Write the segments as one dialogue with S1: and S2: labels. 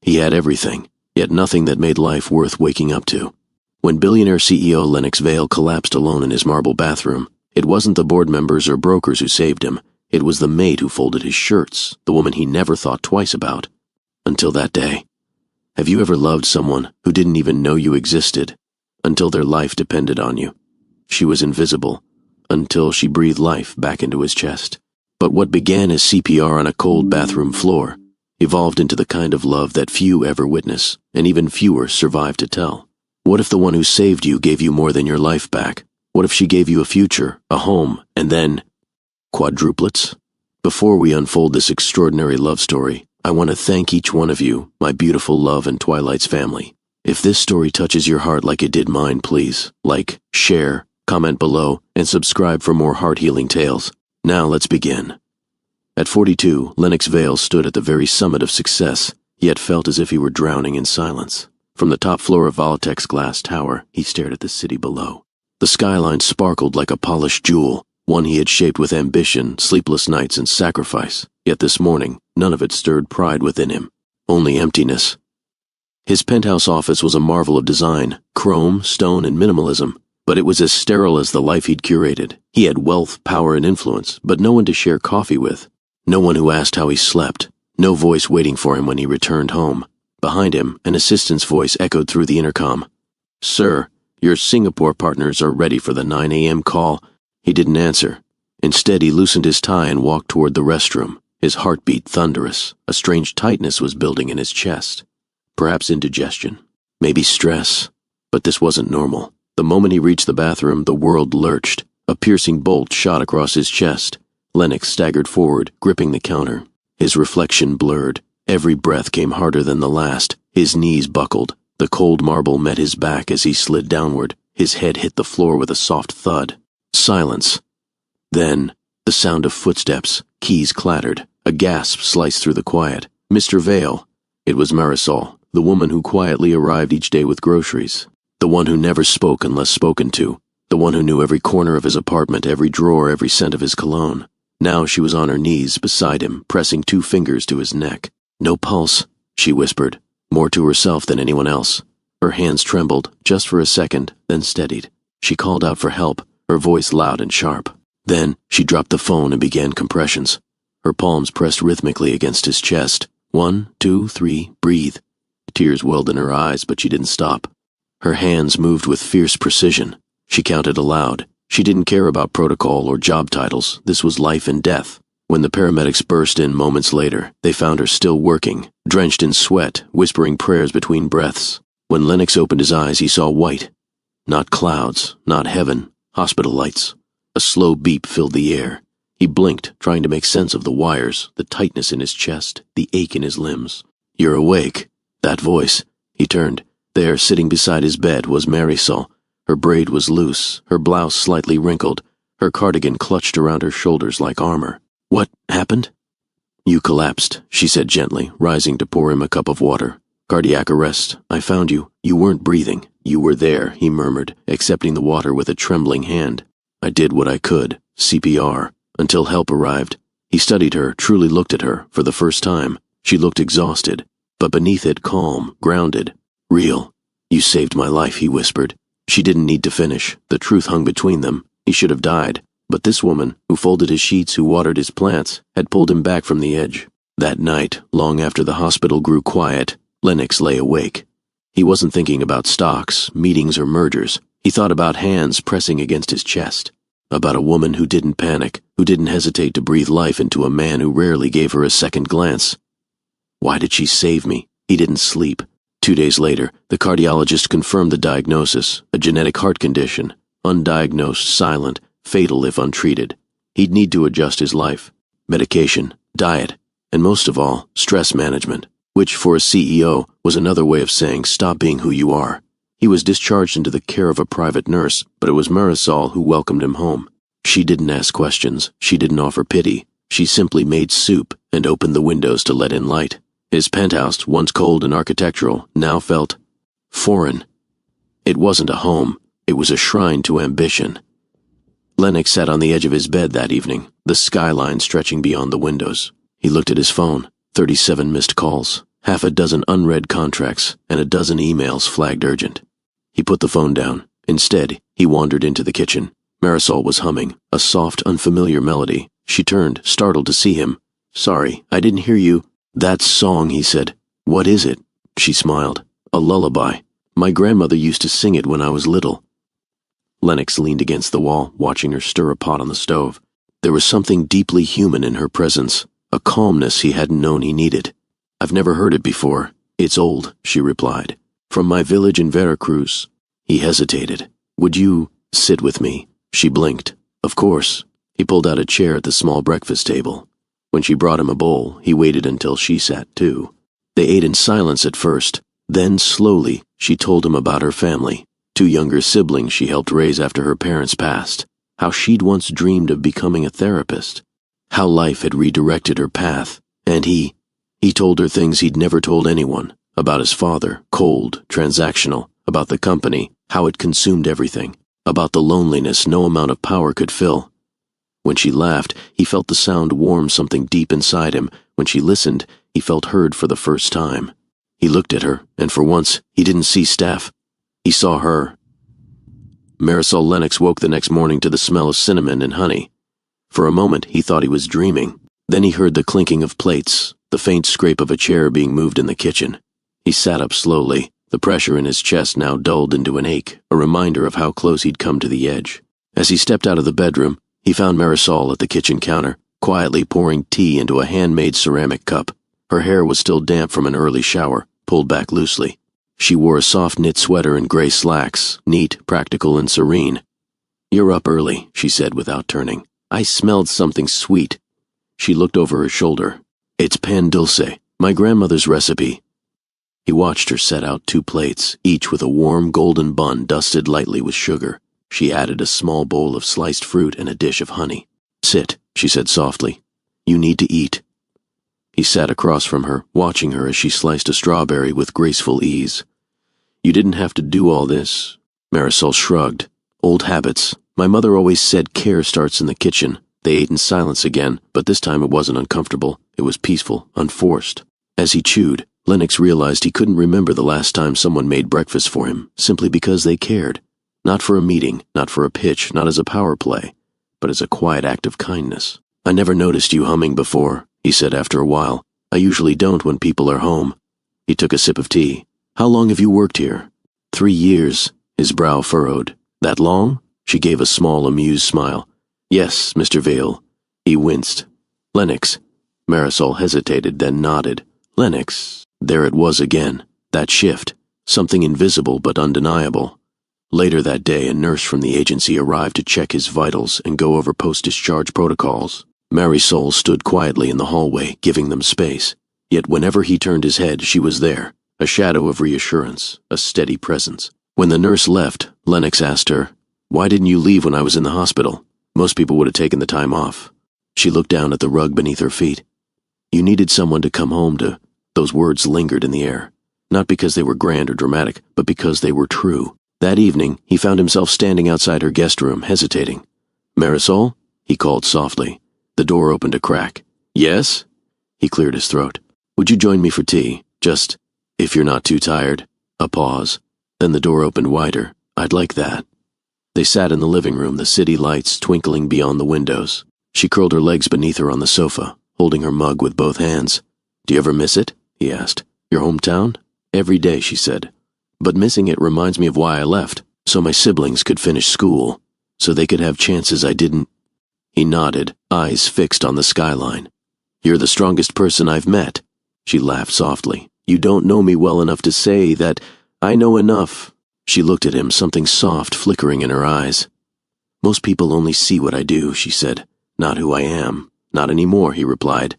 S1: He had everything, yet nothing that made life worth waking up to. When billionaire CEO Lennox Vale collapsed alone in his marble bathroom, it wasn't the board members or brokers who saved him. It was the maid who folded his shirts, the woman he never thought twice about. Until that day. Have you ever loved someone who didn't even know you existed, until their life depended on you? She was invisible, until she breathed life back into his chest. But what began as CPR on a cold bathroom floor evolved into the kind of love that few ever witness, and even fewer survive to tell. What if the one who saved you gave you more than your life back? What if she gave you a future, a home, and then quadruplets? Before we unfold this extraordinary love story, I want to thank each one of you, my beautiful Love and Twilight's family. If this story touches your heart like it did mine, please like, share, comment below, and subscribe for more heart-healing tales. Now let's begin. At 42, Lennox Vale stood at the very summit of success, yet felt as if he were drowning in silence. From the top floor of Voltec's glass tower, he stared at the city below. The skyline sparkled like a polished jewel, one he had shaped with ambition, sleepless nights, and sacrifice. Yet this morning, none of it stirred pride within him, only emptiness. His penthouse office was a marvel of design, chrome, stone, and minimalism, but it was as sterile as the life he'd curated. He had wealth, power, and influence, but no one to share coffee with. No one who asked how he slept. No voice waiting for him when he returned home. Behind him, an assistant's voice echoed through the intercom. "Sir, your Singapore partners are ready for the 9 a.m. call." He didn't answer. Instead, he loosened his tie and walked toward the restroom, his heartbeat thunderous. A strange tightness was building in his chest. Perhaps indigestion. Maybe stress. But this wasn't normal. The moment he reached the bathroom, the world lurched. A piercing bolt shot across his chest. Lennox staggered forward, gripping the counter. His reflection blurred. Every breath came harder than the last. His knees buckled. The cold marble met his back as he slid downward. His head hit the floor with a soft thud. Silence. Then, the sound of footsteps. Keys clattered. A gasp sliced through the quiet. "Mr. Vale." It was Marisol, the woman who quietly arrived each day with groceries. The one who never spoke unless spoken to. The one who knew every corner of his apartment, every drawer, every scent of his cologne. Now she was on her knees beside him, pressing 2 fingers to his neck. "No pulse," she whispered, more to herself than anyone else. Her hands trembled, just for a second, then steadied. She called out for help, her voice loud and sharp. Then she dropped the phone and began compressions. Her palms pressed rhythmically against his chest. 1, 2, 3, breathe. Tears welled in her eyes, but she didn't stop. Her hands moved with fierce precision. She counted aloud. She didn't care about protocol or job titles. This was life and death. When the paramedics burst in moments later, they found her still working, drenched in sweat, whispering prayers between breaths. When Lennox opened his eyes, he saw white. Not clouds, not heaven, hospital lights. A slow beep filled the air. He blinked, trying to make sense of the wires, the tightness in his chest, the ache in his limbs. "You're awake." That voice. He turned. There, sitting beside his bed, was Marisol. Her braid was loose, her blouse slightly wrinkled, her cardigan clutched around her shoulders like armor. "What happened?" "You collapsed," she said gently, rising to pour him a cup of water. "Cardiac arrest. I found you. You weren't breathing. You were there," he murmured, accepting the water with a trembling hand. "I did what I could. CPR. Until help arrived." He studied her, truly looked at her, for the first time. She looked exhausted, but beneath it calm, grounded. "Real. You saved my life," he whispered. She didn't need to finish. The truth hung between them. He should have died. But this woman, who folded his sheets, who watered his plants, had pulled him back from the edge. That night, long after the hospital grew quiet, Lennox lay awake. He wasn't thinking about stocks, meetings, or mergers. He thought about hands pressing against his chest. About a woman who didn't panic, who didn't hesitate to breathe life into a man who rarely gave her a second glance. Why did she save me? He didn't sleep. 2 days later, the cardiologist confirmed the diagnosis, a genetic heart condition, undiagnosed, silent, fatal if untreated. He'd need to adjust his life. Medication, diet, and most of all, stress management, which for a CEO was another way of saying stop being who you are. He was discharged into the care of a private nurse, but it was Marisol who welcomed him home. She didn't ask questions. She didn't offer pity. She simply made soup and opened the windows to let in light. His penthouse, once cold and architectural, now felt foreign. It wasn't a home. It was a shrine to ambition. Lennox sat on the edge of his bed that evening, the skyline stretching beyond the windows. He looked at his phone. 37 missed calls. half a dozen unread contracts, and a dozen emails flagged urgent. He put the phone down. Instead, he wandered into the kitchen. Marisol was humming, a soft, unfamiliar melody. She turned, startled to see him. "Sorry, I didn't hear you." "That song," he said. "What is it?" She smiled. "A lullaby. My grandmother used to sing it when I was little." Lennox leaned against the wall, watching her stir a pot on the stove. There was something deeply human in her presence, a calmness he hadn't known he needed. "I've never heard it before. It's old," she replied. "From my village in Veracruz." He hesitated. "Would you sit with me?" She blinked. "Of course." He pulled out a chair at the small breakfast table. When she brought him a bowl, he waited until she sat too. They ate in silence at first. Then, slowly, she told him about her family. 2 younger siblings she helped raise after her parents passed. How she'd once dreamed of becoming a therapist. How life had redirected her path. And he told her things he'd never told anyone. About his father, cold, transactional. About the company, how it consumed everything. About the loneliness no amount of power could fill. When she laughed, he felt the sound warm something deep inside him. When she listened, he felt heard for the first time. He looked at her, and for once, he didn't see Steph. He saw her. Marisol Lennox woke the next morning to the smell of cinnamon and honey. For a moment, he thought he was dreaming. Then he heard the clinking of plates, the faint scrape of a chair being moved in the kitchen. He sat up slowly, the pressure in his chest now dulled into an ache, a reminder of how close he'd come to the edge. As he stepped out of the bedroom, he found Marisol at the kitchen counter, quietly pouring tea into a handmade ceramic cup. Her hair was still damp from an early shower, pulled back loosely. She wore a soft knit sweater and gray slacks, neat, practical, and serene. "You're up early," she said without turning. "I smelled something sweet." She looked over her shoulder. "It's pan dulce, my grandmother's recipe." He watched her set out 2 plates, each with a warm golden bun dusted lightly with sugar. She added a small bowl of sliced fruit and a dish of honey. "Sit," she said softly. "You need to eat." He sat across from her, watching her as she sliced a strawberry with graceful ease. "You didn't have to do all this." Marisol shrugged. "Old habits. My mother always said care starts in the kitchen." They ate in silence again, but this time it wasn't uncomfortable. It was peaceful, unforced. As he chewed, Lennox realized he couldn't remember the last time someone made breakfast for him, simply because they cared. Not for a meeting, not for a pitch, not as a power play, but as a quiet act of kindness. "I never noticed you humming before," he said after a while. "I usually don't when people are home." He took a sip of tea. "How long have you worked here?" 3 years. His brow furrowed. "That long?" She gave a small, amused smile. "Yes, Mr. Vale." He winced. "Lennox." Marisol hesitated, then nodded. "Lennox." There it was again. That shift. Something invisible but undeniable. Later that day, a nurse from the agency arrived to check his vitals and go over post-discharge protocols. Marisol stood quietly in the hallway, giving them space. Yet whenever he turned his head, she was there. A shadow of reassurance, a steady presence. When the nurse left, Lennox asked her, "Why didn't you leave when I was in the hospital? Most people would have taken the time off." She looked down at the rug beneath her feet. "You needed someone to come home to." Those words lingered in the air. Not because they were grand or dramatic, but because they were true. That evening, he found himself standing outside her guest room, hesitating. "Marisol?" he called softly. The door opened a crack. "Yes?" He cleared his throat. "Would you join me for tea? Just, if you're not too tired." A pause. Then the door opened wider. "I'd like that." They sat in the living room, the city lights twinkling beyond the windows. She curled her legs beneath her on the sofa, holding her mug with both hands. "Do you ever miss it?" he asked. "Your hometown?" "Every day," she said. "But missing it reminds me of why I left, so my siblings could finish school, so they could have chances I didn't." He nodded, eyes fixed on the skyline. "You're the strongest person I've met." She laughed softly. "You don't know me well enough to say that. I know enough." She looked at him, something soft flickering in her eyes. "Most people only see what I do," she said. "Not who I am." "Not anymore," he replied.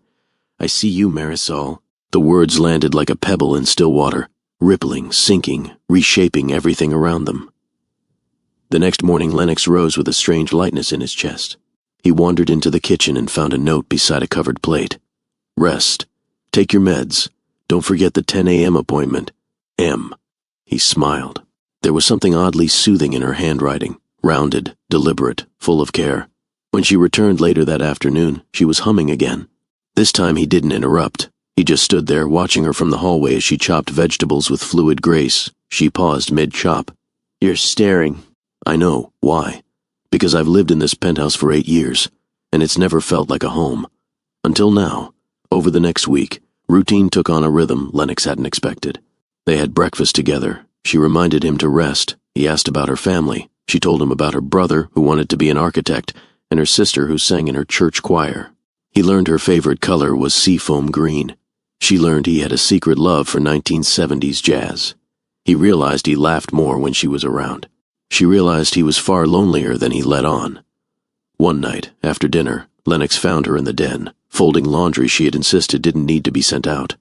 S1: "I see you, Marisol." The words landed like a pebble in still water, rippling, sinking, reshaping everything around them. The next morning, Lennox rose with a strange lightness in his chest. He wandered into the kitchen and found a note beside a covered plate. "Rest. Take your meds. Don't forget the 10 a.m. appointment. M." He smiled. There was something oddly soothing in her handwriting, rounded, deliberate, full of care. When she returned later that afternoon, she was humming again. This time he didn't interrupt. He just stood there, watching her from the hallway as she chopped vegetables with fluid grace. She paused mid-chop. "You're staring." "I know. Why?" "Because I've lived in this penthouse for 8 years, and it's never felt like a home. Until now." Over the next week, routine took on a rhythm Lennox hadn't expected. They had breakfast together. She reminded him to rest. He asked about her family. She told him about her brother, who wanted to be an architect, and her sister, who sang in her church choir. He learned her favorite color was seafoam green. She learned he had a secret love for 1970s jazz. He realized he laughed more when she was around. She realized he was far lonelier than he let on. One night, after dinner, Lennox found her in the den, folding laundry she had insisted didn't need to be sent out.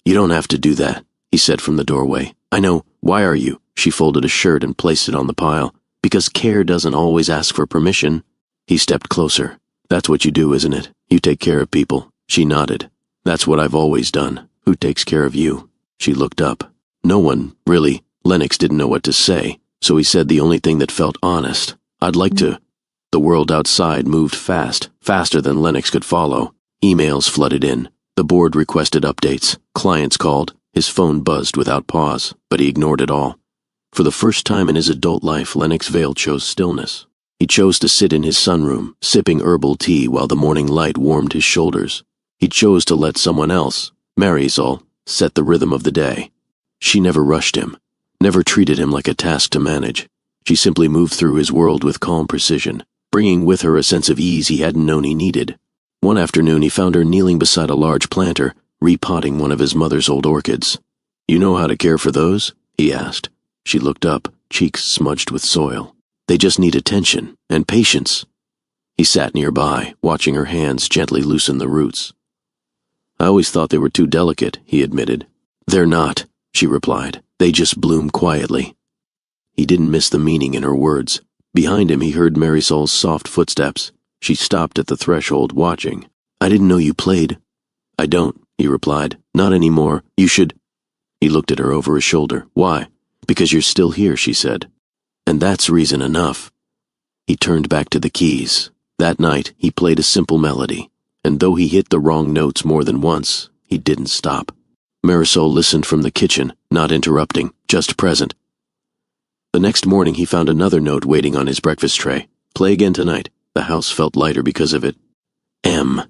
S1: "You don't have to do that," he said from the doorway. "I know. Why are you?" She folded a shirt and placed it on the pile. "Because care doesn't always ask for permission." He stepped closer. "That's what you do, isn't it? You take care of people." She nodded. "That's what I've always done. Who takes care of you?" She looked up. "No one, really." Lennox didn't know what to say, so he said the only thing that felt honest. "I'd like to." The world outside moved fast, faster than Lennox could follow. Emails flooded in. The board requested updates. Clients called. His phone buzzed without pause, but he ignored it all. For the first time in his adult life, Lennox Vale chose stillness. He chose to sit in his sunroom, sipping herbal tea while the morning light warmed his shoulders. He chose to let someone else, Marisol, set the rhythm of the day. She never rushed him, never treated him like a task to manage. She simply moved through his world with calm precision, bringing with her a sense of ease he hadn't known he needed. One afternoon he found her kneeling beside a large planter, repotting one of his mother's old orchids. "You know how to care for those?" he asked. She looked up, cheeks smudged with soil. "They just need attention and patience." He sat nearby, watching her hands gently loosen the roots. "I always thought they were too delicate," he admitted. "They're not," she replied. "They just bloom quietly." He didn't miss the meaning in her words. Behind him he heard Marisol's soft footsteps. She stopped at the threshold, watching. "I didn't know you played." "I don't," he replied. "Not anymore. You should." He looked at her over his shoulder. "Why?" "Because you're still here," she said. "And that's reason enough." He turned back to the keys. That night he played a simple melody, and though he hit the wrong notes more than once, he didn't stop. Marisol listened from the kitchen, not interrupting, just present. The next morning he found another note waiting on his breakfast tray. "Play again tonight." The house felt lighter because of it. "M."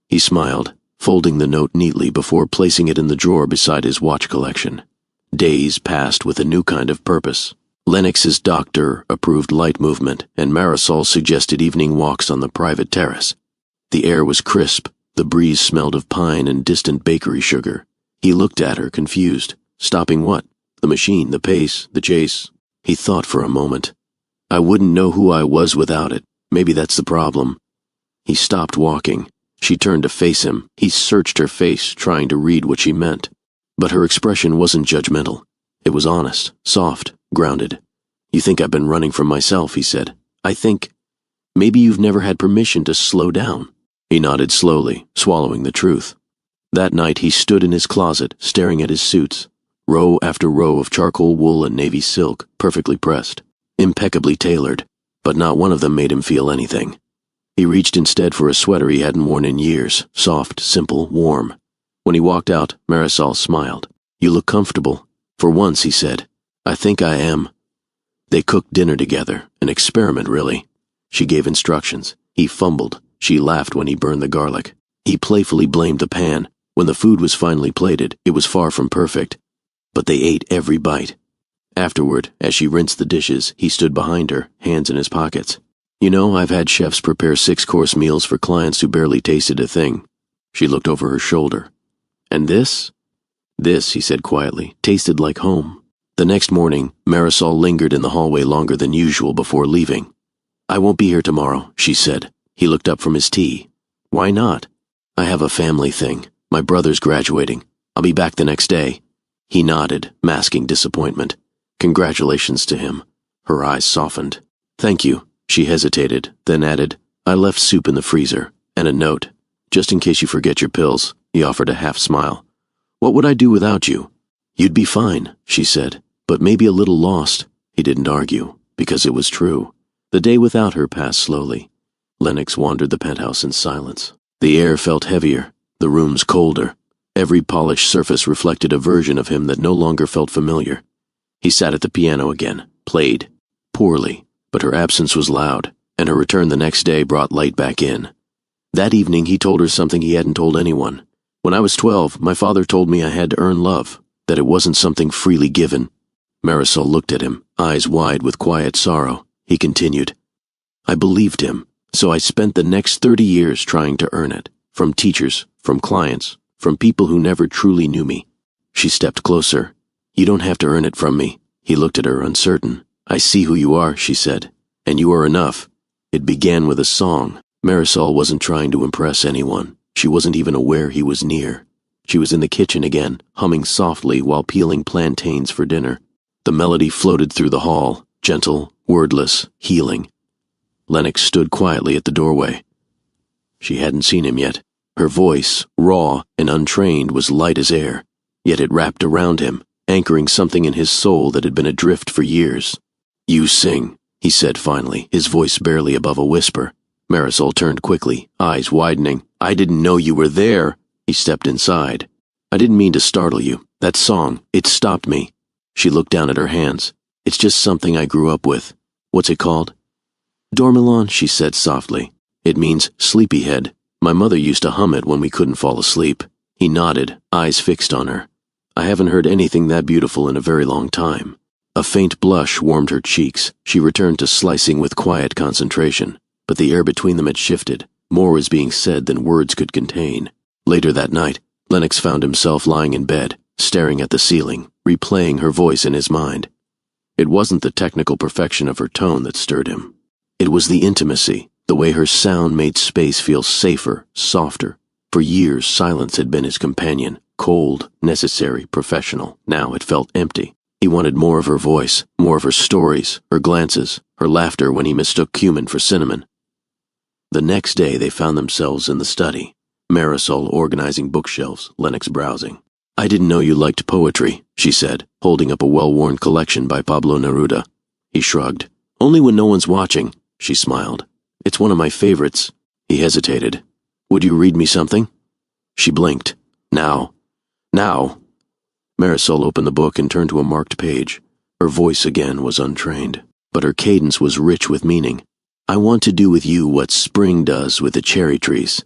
S1: He smiled, folding the note neatly before placing it in the drawer beside his watch collection. Days passed with a new kind of purpose. Lennox's doctor approved light movement, and Marisol suggested evening walks on the private terrace. The air was crisp, the breeze smelled of pine and distant bakery sugar. He looked at her, confused. Stopping what? The machine, the pace, the chase. He thought for a moment. "I wouldn't know who I was without it. Maybe that's the problem." He stopped walking. She turned to face him. He searched her face, trying to read what she meant. But her expression wasn't judgmental. It was honest, soft, grounded. "You think I've been running from myself," he said. "I think maybe you've never had permission to slow down." He nodded slowly, swallowing the truth. That night he stood in his closet, staring at his suits. Row after row of charcoal wool and navy silk, perfectly pressed, impeccably tailored, but not one of them made him feel anything. He reached instead for a sweater he hadn't worn in years, soft, simple, warm. When he walked out, Marisol smiled. "You look comfortable." "For once," he said. "I think I am." They cooked dinner together, an experiment really. She gave instructions. He fumbled. She laughed when he burned the garlic. He playfully blamed the pan. When the food was finally plated, it was far from perfect. But they ate every bite. Afterward, as she rinsed the dishes, he stood behind her, hands in his pockets. "You know, I've had chefs prepare 6-course meals for clients who barely tasted a thing." She looked over her shoulder. "And this?" "This," he said quietly, "tasted like home." The next morning, Marisol lingered in the hallway longer than usual before leaving. "I won't be here tomorrow," she said. He looked up from his tea. "Why not?" "I have a family thing. My brother's graduating. I'll be back the next day." He nodded, masking disappointment. Congratulations to him. Her eyes softened. "Thank you." She hesitated, then added, "I left soup in the freezer, and a note. Just in case you forget your pills." He offered a half smile. "What would I do without you?" "You'd be fine," she said, "but maybe a little lost." He didn't argue, because it was true. The day without her passed slowly. Lennox wandered the penthouse in silence. The air felt heavier, the rooms colder. Every polished surface reflected a version of him that no longer felt familiar. He sat at the piano again, played. Poorly, but her absence was loud, and her return the next day brought light back in. That evening he told her something he hadn't told anyone. When I was 12, my father told me I had to earn love, that it wasn't something freely given. Marisol looked at him, eyes wide with quiet sorrow. He continued, I believed him, so I spent the next 30 years trying to earn it, from teachers, from clients, from people who never truly knew me. She stepped closer. You don't have to earn it from me. He looked at her, uncertain. I see who you are, she said, and you are enough. It began with a song. Marisol wasn't trying to impress anyone. She wasn't even aware he was near. She was in the kitchen again, humming softly while peeling plantains for dinner. The melody floated through the hall, gentle, wordless, healing. Lennox stood quietly at the doorway. She hadn't seen him yet. Her voice, raw and untrained, was light as air, yet it wrapped around him, anchoring something in his soul that had been adrift for years. You sing, he said finally, his voice barely above a whisper. Marisol turned quickly, eyes widening. I didn't know you were there. He stepped inside. I didn't mean to startle you. That song, it stopped me. She looked down at her hands. It's just something I grew up with. What's it called? Dormilon, she said softly. It means sleepyhead. My mother used to hum it when we couldn't fall asleep. He nodded, eyes fixed on her. I haven't heard anything that beautiful in a very long time. A faint blush warmed her cheeks. She returned to slicing with quiet concentration, but the air between them had shifted. More was being said than words could contain. Later that night, Lennox found himself lying in bed, staring at the ceiling, replaying her voice in his mind. It wasn't the technical perfection of her tone that stirred him. It was the intimacy, the way her sound made space feel safer, softer. For years, silence had been his companion, cold, necessary, professional. Now it felt empty. He wanted more of her voice, more of her stories, her glances, her laughter when he mistook cumin for cinnamon. The next day they found themselves in the study, Marisol organizing bookshelves, Lennox browsing. I didn't know you liked poetry, she said, holding up a well-worn collection by Pablo Neruda. He shrugged. Only when no one's watching, she smiled. It's one of my favorites. He hesitated. Would you read me something? She blinked. Now. Now. Marisol opened the book and turned to a marked page. Her voice again was untrained, but her cadence was rich with meaning. I want to do with you what spring does with the cherry trees.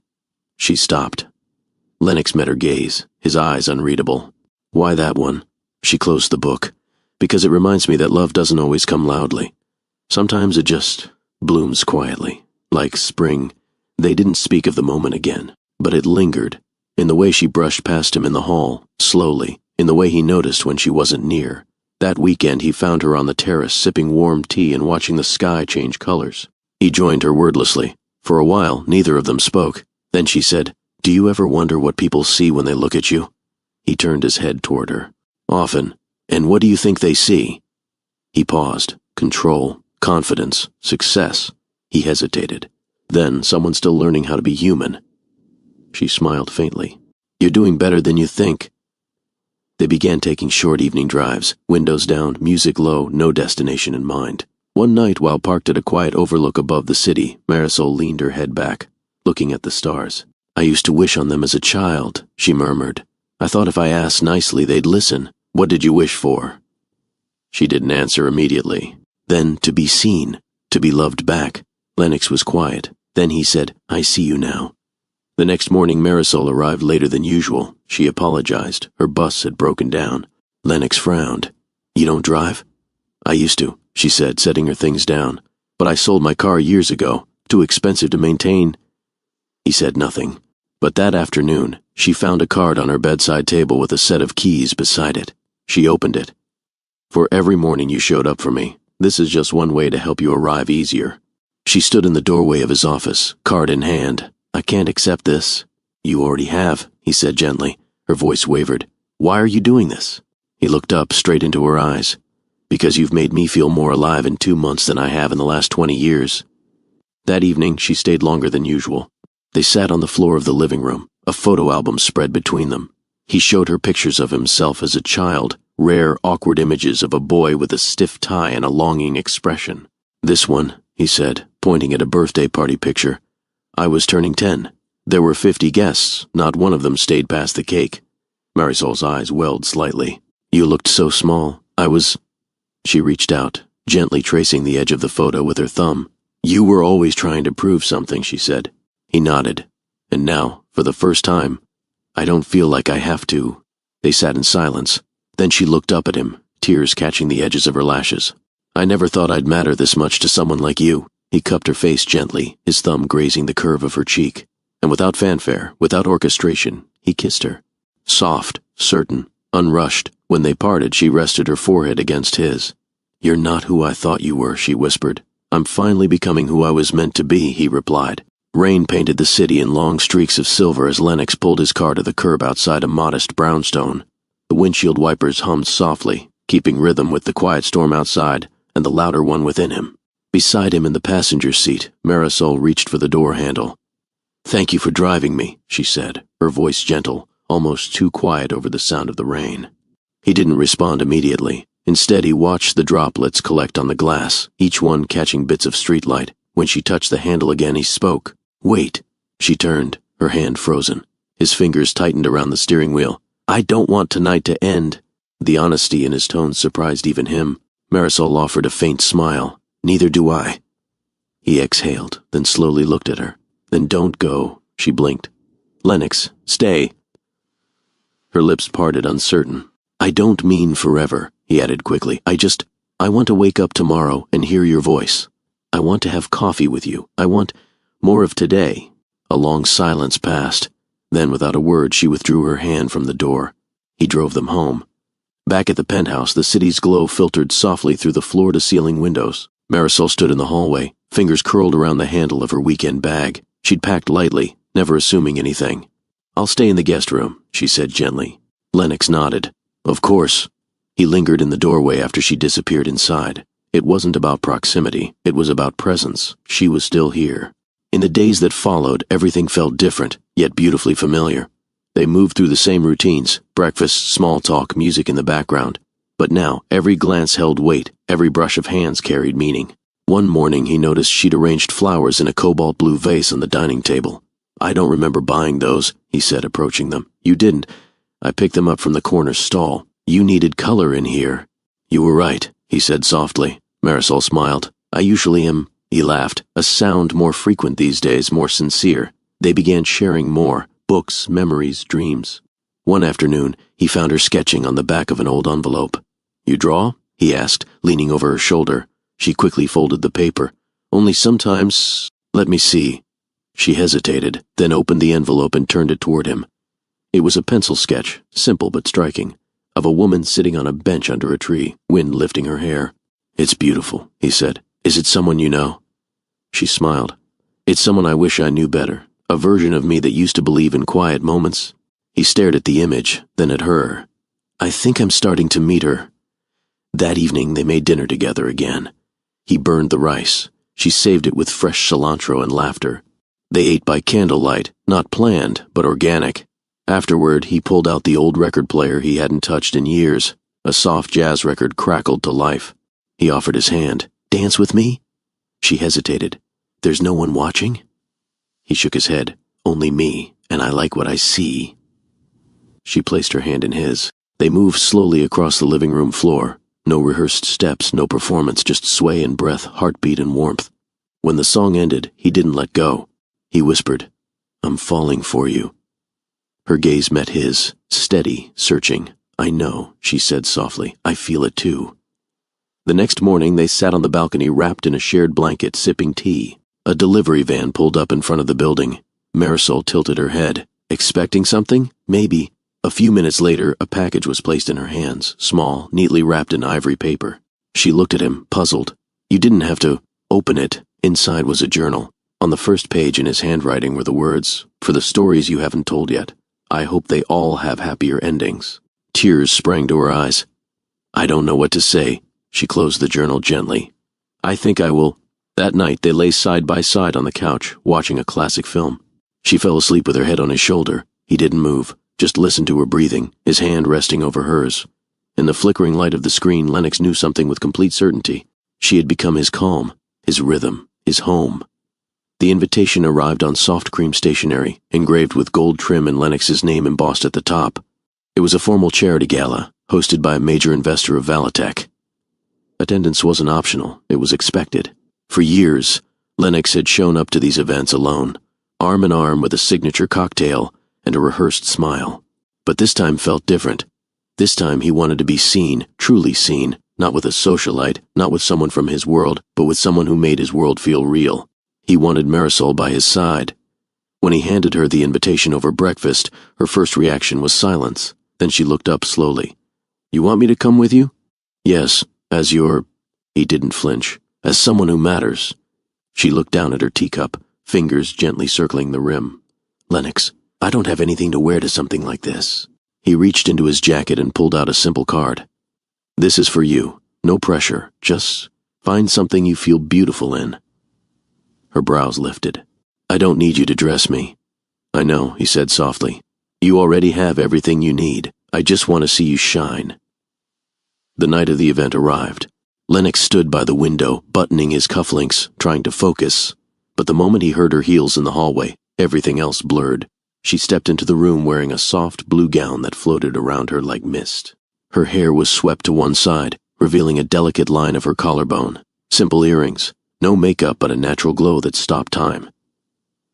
S1: She stopped. Lennox met her gaze, his eyes unreadable. Why that one? She closed the book. Because it reminds me that love doesn't always come loudly. Sometimes it just blooms quietly, like spring. They didn't speak of the moment again, but it lingered, in the way she brushed past him in the hall, slowly, in the way he noticed when she wasn't near. That weekend he found her on the terrace sipping warm tea and watching the sky change colors. He joined her wordlessly. For a while, neither of them spoke. Then she said, Do you ever wonder what people see when they look at you? He turned his head toward her. Often. And what do you think they see? He paused. Control, confidence, success. He hesitated. Then, someone still learning how to be human. She smiled faintly. You're doing better than you think. They began taking short evening drives, windows down, music low, no destination in mind. One night, while parked at a quiet overlook above the city, Marisol leaned her head back, looking at the stars. I used to wish on them as a child, she murmured. I thought if I asked nicely, they'd listen. What did you wish for? She didn't answer immediately. Then, to be seen, to be loved back. Lennox was quiet. Then he said, I see you now. The next morning, Marisol arrived later than usual. She apologized. Her bus had broken down. Lennox frowned. You don't drive? I used to, she said, setting her things down. But I sold my car years ago. Too expensive to maintain. He said nothing. But that afternoon, she found a card on her bedside table with a set of keys beside it. She opened it. For every morning you showed up for me. This is just one way to help you arrive easier. She stood in the doorway of his office, card in hand. I can't accept this. You already have, he said gently. Her voice wavered. Why are you doing this? He looked up straight into her eyes. Because you've made me feel more alive in 2 months than I have in the last 20 years. That evening, she stayed longer than usual. They sat on the floor of the living room, a photo album spread between them. He showed her pictures of himself as a child, rare, awkward images of a boy with a stiff tie and a longing expression. This one, he said, pointing at a birthday party picture. I was turning 10. There were 50 guests. Not one of them stayed past the cake. Marisol's eyes welled slightly. You looked so small. She reached out, gently tracing the edge of the photo with her thumb. You were always trying to prove something, she said. He nodded. And now, for the first time, I don't feel like I have to. They sat in silence. Then she looked up at him, tears catching the edges of her lashes. I never thought I'd matter this much to someone like you. He cupped her face gently, his thumb grazing the curve of her cheek. And without fanfare, without orchestration, he kissed her. Soft, certain, unrushed. When they parted, she rested her forehead against his. You're not who I thought you were, she whispered. I'm finally becoming who I was meant to be, he replied. Rain painted the city in long streaks of silver as Lennox pulled his car to the curb outside a modest brownstone. The windshield wipers hummed softly, keeping rhythm with the quiet storm outside and the louder one within him. Beside him in the passenger seat, Marisol reached for the door handle. Thank you for driving me, she said, her voice gentle, almost too quiet over the sound of the rain. He didn't respond immediately. Instead, he watched the droplets collect on the glass, each one catching bits of streetlight. When she touched the handle again, he spoke. Wait. She turned, her hand frozen. His fingers tightened around the steering wheel. I don't want tonight to end. The honesty in his tone surprised even him. Marisol offered a faint smile. Neither do I. He exhaled, then slowly looked at her. Then don't go, she blinked. Lennox, stay. Her lips parted uncertain. I don't mean forever, he added quickly. I want to wake up tomorrow and hear your voice. I want to have coffee with you. I want more of today. A long silence passed. Then, without a word, she withdrew her hand from the door. He drove them home. Back at the penthouse, the city's glow filtered softly through the floor-to-ceiling windows. Marisol stood in the hallway, fingers curled around the handle of her weekend bag. She'd packed lightly, never assuming anything. I'll stay in the guest room, she said gently. Lennox nodded. Of course. He lingered in the doorway after she disappeared inside. It wasn't about proximity, it was about presence. She was still here. In the days that followed, everything felt different, yet beautifully familiar. They moved through the same routines, breakfast, small talk, music in the background. But now, every glance held weight, every brush of hands carried meaning. One morning, he noticed she'd arranged flowers in a cobalt blue vase on the dining table. I don't remember buying those, he said, approaching them. You didn't. I picked them up from the corner stall. You needed color in here. You were right, he said softly. Marisol smiled. I usually am. He laughed, a sound more frequent these days, more sincere. They began sharing more, books, memories, dreams. One afternoon, he found her sketching on the back of an old envelope. You draw? He asked, leaning over her shoulder. She quickly folded the paper. Only sometimes. Let me see. She hesitated, then opened the envelope and turned it toward him. It was a pencil sketch, simple but striking, of a woman sitting on a bench under a tree, wind lifting her hair. It's beautiful, he said. Is it someone you know? She smiled. It's someone I wish I knew better, a version of me that used to believe in quiet moments. He stared at the image, then at her. I think I'm starting to meet her. That evening they made dinner together again. He burned the rice. She saved it with fresh cilantro and laughter. They ate by candlelight, not planned, but organic. Afterward, he pulled out the old record player he hadn't touched in years. A soft jazz record crackled to life. He offered his hand. Dance with me? She hesitated. There's no one watching? He shook his head. Only me, and I like what I see. She placed her hand in his. They moved slowly across the living room floor. No rehearsed steps, no performance, just sway and breath, heartbeat and warmth. When the song ended, he didn't let go. He whispered, I'm falling for you. Her gaze met his, steady, searching. I know, she said softly. I feel it too. The next morning, they sat on the balcony wrapped in a shared blanket, sipping tea. A delivery van pulled up in front of the building. Marisol tilted her head. Expecting something? Maybe. A few minutes later, a package was placed in her hands, small, neatly wrapped in ivory paper. She looked at him, puzzled. You didn't have to open it. Inside was a journal. On the first page in his handwriting were the words, For the stories you haven't told yet. I hope they all have happier endings. Tears sprang to her eyes. I don't know what to say. She closed the journal gently. I think I will. That night they lay side by side on the couch, watching a classic film. She fell asleep with her head on his shoulder. He didn't move, just listened to her breathing, his hand resting over hers. In the flickering light of the screen, Lennox knew something with complete certainty. She had become his calm, his rhythm, his home. The invitation arrived on soft cream stationery, engraved with gold trim and Lennox's name embossed at the top. It was a formal charity gala, hosted by a major investor of Valitech. Attendance wasn't optional, it was expected. For years, Lennox had shown up to these events alone, arm in arm with a signature cocktail and a rehearsed smile. But this time felt different. This time he wanted to be seen, truly seen, not with a socialite, not with someone from his world, but with someone who made his world feel real. He wanted Marisol by his side. When he handed her the invitation over breakfast, her first reaction was silence. Then she looked up slowly. "You want me to come with you?" "Yes, as your—" He didn't flinch. "As someone who matters." She looked down at her teacup, fingers gently circling the rim. "Lennox, I don't have anything to wear to something like this." He reached into his jacket and pulled out a simple card. "This is for you. No pressure. Just find something you feel beautiful in." Her brows lifted. "I don't need you to dress me." "I know," he said softly. "You already have everything you need. I just want to see you shine." The night of the event arrived. Lennox stood by the window, buttoning his cufflinks, trying to focus. But the moment he heard her heels in the hallway, everything else blurred. She stepped into the room wearing a soft blue gown that floated around her like mist. Her hair was swept to one side, revealing a delicate line of her collarbone. Simple earrings, no makeup but a natural glow that stopped time.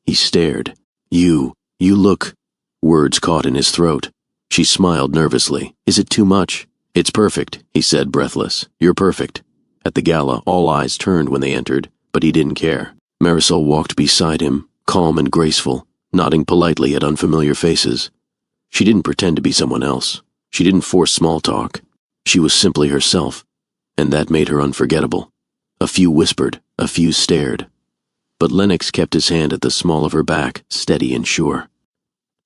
S1: He stared. You look—" Words caught in his throat. She smiled nervously. "Is it too much?" "It's perfect," he said, breathless. "You're perfect." At the gala, all eyes turned when they entered, but he didn't care. Marisol walked beside him, calm and graceful, nodding politely at unfamiliar faces. She didn't pretend to be someone else. She didn't force small talk. She was simply herself, and that made her unforgettable. A few whispered, a few stared. But Lennox kept his hand at the small of her back, steady and sure.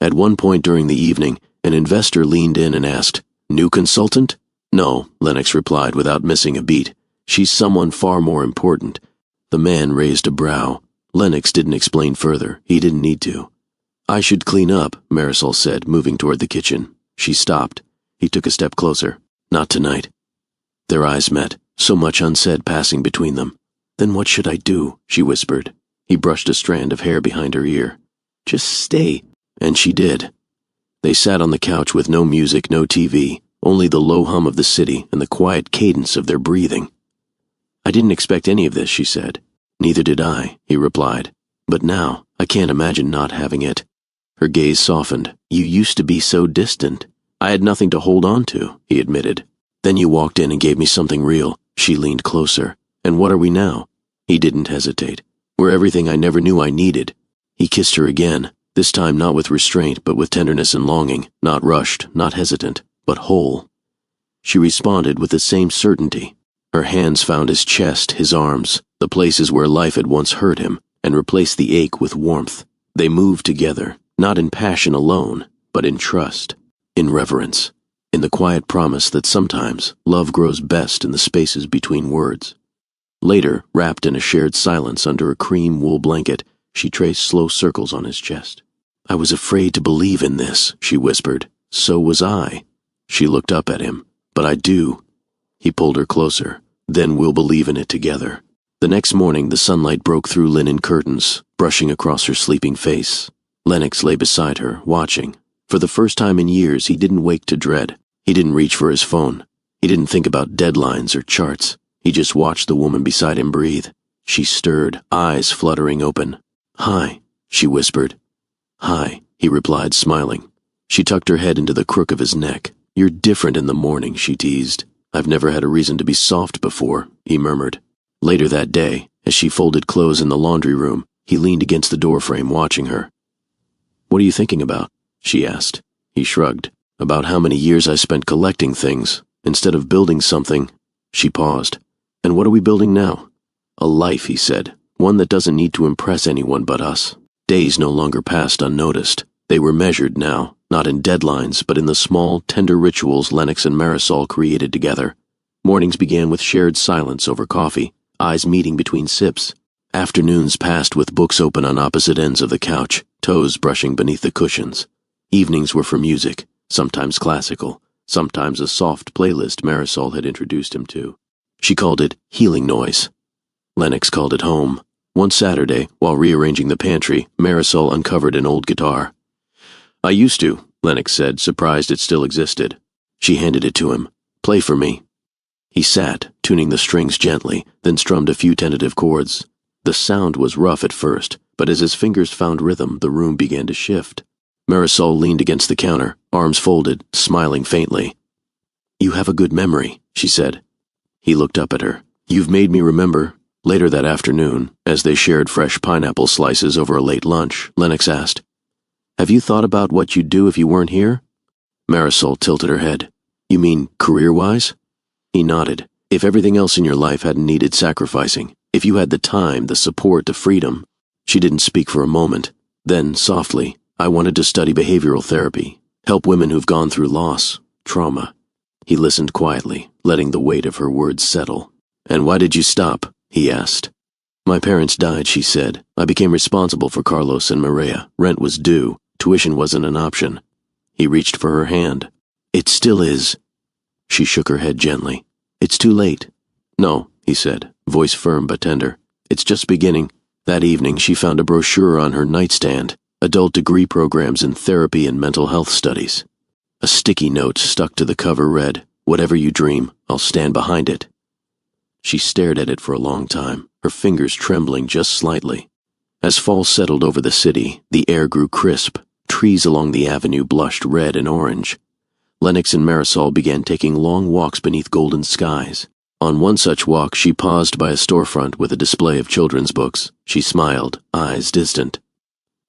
S1: At one point during the evening, an investor leaned in and asked, "New consultant?" "No," Lennox replied without missing a beat. "She's someone far more important." The man raised a brow. Lennox didn't explain further. He didn't need to. "I should clean up," Marisol said, moving toward the kitchen. She stopped. He took a step closer. "Not tonight." Their eyes met, so much unsaid passing between them. "Then what should I do?" she whispered. He brushed a strand of hair behind her ear. "Just stay." And she did. They sat on the couch with no music, no TV, only the low hum of the city and the quiet cadence of their breathing. "I didn't expect any of this," she said. "Neither did I," he replied. "But now, I can't imagine not having it." Her gaze softened. "You used to be so distant." "I had nothing to hold on to," he admitted. "Then you walked in and gave me something real." She leaned closer. "And what are we now?" He didn't hesitate. "We're everything I never knew I needed." He kissed her again, this time not with restraint but with tenderness and longing, not rushed, not hesitant, but whole. She responded with the same certainty. Her hands found his chest, his arms, the places where life had once hurt him, and replaced the ache with warmth. They moved together, not in passion alone, but in trust, in reverence, in the quiet promise that sometimes love grows best in the spaces between words. Later, wrapped in a shared silence under a cream wool blanket, she traced slow circles on his chest. "I was afraid to believe in this," she whispered. "So was I." She looked up at him. "But I do." He pulled her closer. "Then we'll believe in it together." The next morning, the sunlight broke through linen curtains, brushing across her sleeping face. Lennox lay beside her, watching. For the first time in years, he didn't wake to dread. He didn't reach for his phone. He didn't think about deadlines or charts. He just watched the woman beside him breathe. She stirred, eyes fluttering open. "Hi," she whispered. "Hi," he replied, smiling. She tucked her head into the crook of his neck. "You're different in the morning," she teased. "I've never had a reason to be soft before," he murmured. Later that day, as she folded clothes in the laundry room, he leaned against the doorframe watching her. "What are you thinking about?" she asked. He shrugged. "About how many years I spent collecting things, instead of building something." She paused. "And what are we building now?" "A life," he said. "One that doesn't need to impress anyone but us." Days no longer passed unnoticed. They were measured now, not in deadlines, but in the small, tender rituals Lennox and Marisol created together. Mornings began with shared silence over coffee, eyes meeting between sips. Afternoons passed with books open on opposite ends of the couch, toes brushing beneath the cushions. Evenings were for music, sometimes classical, sometimes a soft playlist Marisol had introduced him to. She called it healing noise. Lennox called it home. One Saturday, while rearranging the pantry, Marisol uncovered an old guitar. "I used to," Lennox said, surprised it still existed. She handed it to him. "Play for me." He sat, tuning the strings gently, then strummed a few tentative chords. The sound was rough at first, but as his fingers found rhythm, the room began to shift. Marisol leaned against the counter, arms folded, smiling faintly. "You have a good memory," she said. He looked up at her. "You've made me remember." Later that afternoon, as they shared fresh pineapple slices over a late lunch, Lennox asked, "Have you thought about what you'd do if you weren't here?" Marisol tilted her head. "You mean career-wise?" He nodded. "If everything else in your life hadn't needed sacrificing, if you had the time, the support, the freedom." She didn't speak for a moment. Then, softly, "I wanted to study behavioral therapy, help women who've gone through loss, trauma." He listened quietly, letting the weight of her words settle. "And why did you stop?" he asked. "My parents died," she said. "I became responsible for Carlos and Maria. Rent was due. Tuition wasn't an option." He reached for her hand. "It still is." She shook her head gently. "It's too late." "No," he said, voice firm but tender. "It's just beginning." That evening she found a brochure on her nightstand, adult degree programs in therapy and mental health studies. A sticky note stuck to the cover read, "Whatever you dream, I'll stand behind it." She stared at it for a long time, her fingers trembling just slightly. As fall settled over the city, the air grew crisp. Trees along the avenue blushed red and orange. Lennox and Marisol began taking long walks beneath golden skies. On one such walk, she paused by a storefront with a display of children's books. She smiled, eyes distant.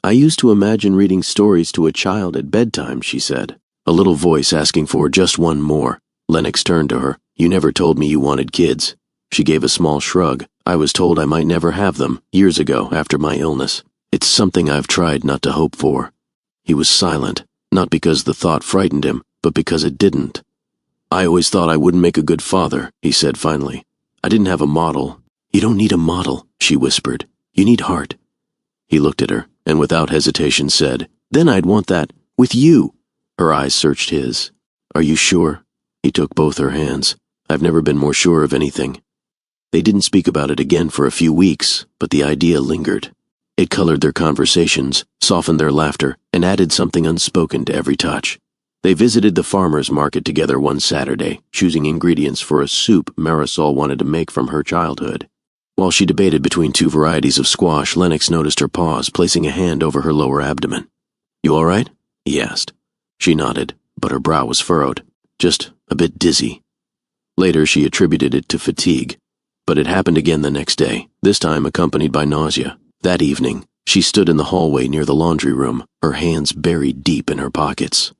S1: "I used to imagine reading stories to a child at bedtime," she said. A little voice asking for just one more. Lennox turned to her. "You never told me you wanted kids." She gave a small shrug. "I was told I might never have them, years ago, after my illness. It's something I've tried not to hope for." He was silent, not because the thought frightened him, but because it didn't. "I always thought I wouldn't make a good father," he said finally. "I didn't have a model." "You don't need a model," she whispered. "You need heart." He looked at her, and without hesitation said, "Then I'd want that, with you." Her eyes searched his. "Are you sure?" He took both her hands. "I've never been more sure of anything." They didn't speak about it again for a few weeks, but the idea lingered. It colored their conversations, softened their laughter, and added something unspoken to every touch. They visited the farmer's market together one Saturday, choosing ingredients for a soup Marisol wanted to make from her childhood. While she debated between two varieties of squash, Lennox noticed her pause, placing a hand over her lower abdomen. "You all right?" he asked. She nodded, but her brow was furrowed. "Just a bit dizzy." Later she attributed it to fatigue. But it happened again the next day, this time accompanied by nausea. That evening, she stood in the hallway near the laundry room, her hands buried deep in her pockets.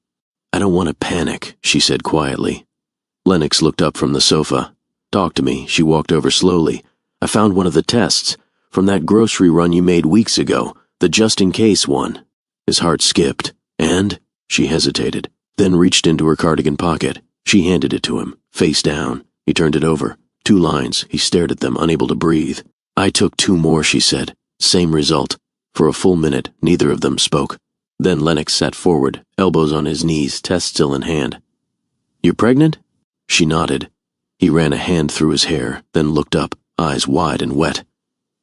S1: "I don't want to panic," she said quietly. Lennox looked up from the sofa. "Talk to me." She walked over slowly. "I found one of the tests, from that grocery run you made weeks ago, the just-in-case one." His heart skipped. "And?" She hesitated, then reached into her cardigan pocket. She handed it to him, face down. He turned it over. 2 lines. He stared at them, unable to breathe. "I took 2 more," she said. Same result. For a full minute, neither of them spoke. Then Lennox sat forward, elbows on his knees, test still in hand. "You're pregnant?" She nodded. He ran a hand through his hair, then looked up, eyes wide and wet.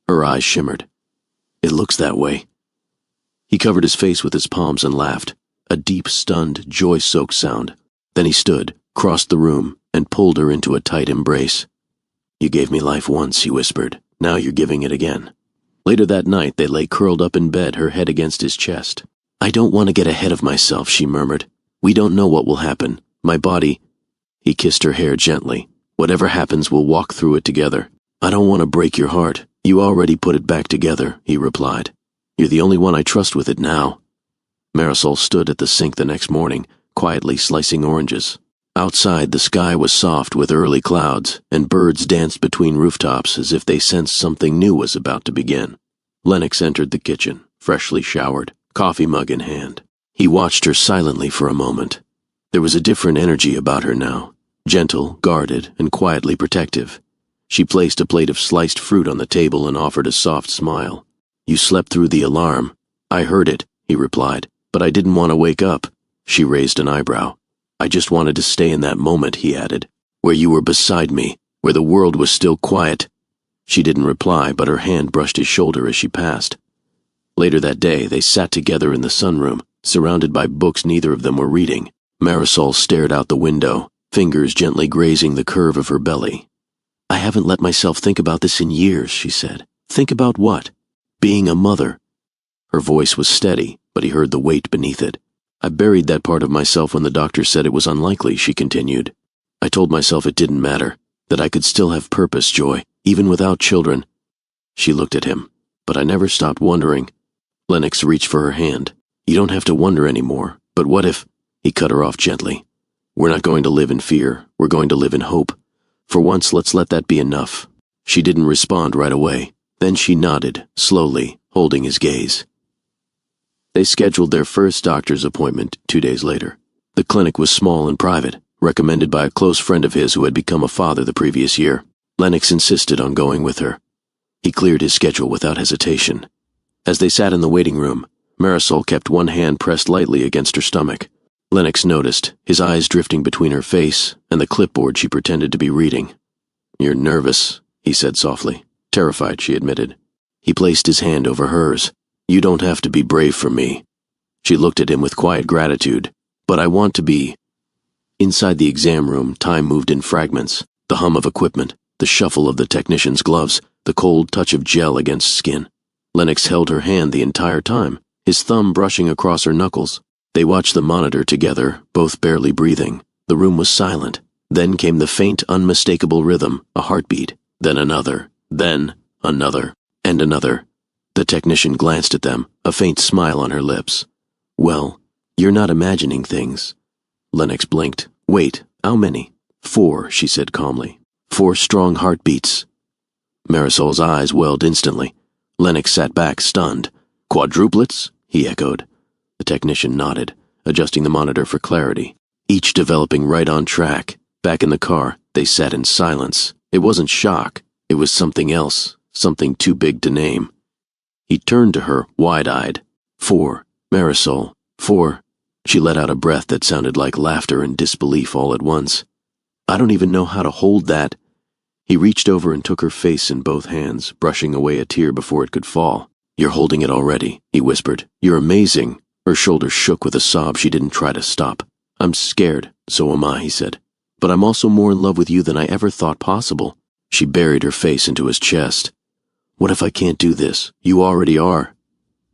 S1: Her eyes shimmered. "It looks that way." He covered his face with his palms and laughed, a deep, stunned, joy-soaked sound. Then he stood, crossed the room, and pulled her into a tight embrace. "You gave me life once," he whispered. "Now you're giving it again." Later that night they lay curled up in bed, her head against his chest. "I don't want to get ahead of myself," she murmured. "We don't know what will happen. My body—" He kissed her hair gently. "Whatever happens, we'll walk through it together. I don't want to break your heart. You already put it back together," he replied. "You're the only one I trust with it now." Marisol stood at the sink the next morning, quietly slicing oranges. Outside, the sky was soft with early clouds, and birds danced between rooftops as if they sensed something new was about to begin. Lennox entered the kitchen, freshly showered, coffee mug in hand. He watched her silently for a moment. There was a different energy about her now, gentle, guarded, and quietly protective. She placed a plate of sliced fruit on the table and offered a soft smile. "You slept through the alarm." "I heard it," he replied, "but I didn't want to wake up." She raised an eyebrow. "I just wanted to stay in that moment," he added, "where you were beside me, where the world was still quiet." She didn't reply, but her hand brushed his shoulder as she passed. Later that day, they sat together in the sunroom, Surrounded by books neither of them were reading, Marisol stared out the window, fingers gently grazing the curve of her belly. "I haven't let myself think about this in years," she said. "Think about what? Being a mother." Her voice was steady, but he heard the weight beneath it. "I buried that part of myself when the doctor said it was unlikely," she continued. "I told myself it didn't matter, that I could still have purpose, Joy, even without children." She looked at him, but I never stopped wondering. Lennox reached for her hand. "You don't have to wonder anymore, but what if—" He cut her off gently. "We're not going to live in fear, we're going to live in hope. For once, let's let that be enough." She didn't respond right away. Then she nodded, slowly, holding his gaze. They scheduled their first doctor's appointment 2 days later. The clinic was small and private, recommended by a close friend of his who had become a father the previous year. Lennox insisted on going with her. He cleared his schedule without hesitation. As they sat in the waiting room, Marisol kept one hand pressed lightly against her stomach. Lennox noticed, his eyes drifting between her face and the clipboard she pretended to be reading. "You're nervous," he said softly. "Terrified," she admitted. He placed his hand over hers. "You don't have to be brave for me." She looked at him with quiet gratitude. "But I want to be." Inside the exam room, time moved in fragments. The hum of equipment, the shuffle of the technician's gloves, the cold touch of gel against skin. Lennox held her hand the entire time, his thumb brushing across her knuckles. They watched the monitor together, both barely breathing. The room was silent. Then came the faint, unmistakable rhythm, a heartbeat, then another, then another, and another. The technician glanced at them, a faint smile on her lips. "Well, you're not imagining things." Lennox blinked. "Wait, how many?" "4, she said calmly. 4 strong heartbeats." Marisol's eyes welled instantly. Lennox sat back, stunned. "Quadruplets?" he echoed. The technician nodded, adjusting the monitor for clarity. Each developing right on track. Back in the car, they sat in silence. It wasn't shock. It was something else, something too big to name. He turned to her, wide-eyed. 4, Marisol, 4. She let out a breath that sounded like laughter and disbelief all at once. "I don't even know how to hold that." He reached over and took her face in both hands, brushing away a tear before it could fall. "You're holding it already," he whispered. "You're amazing." Her shoulders shook with a sob she didn't try to stop. "I'm scared." "So am I," he said. "But I'm also more in love with you than I ever thought possible." She buried her face into his chest. "What if I can't do this? You already are."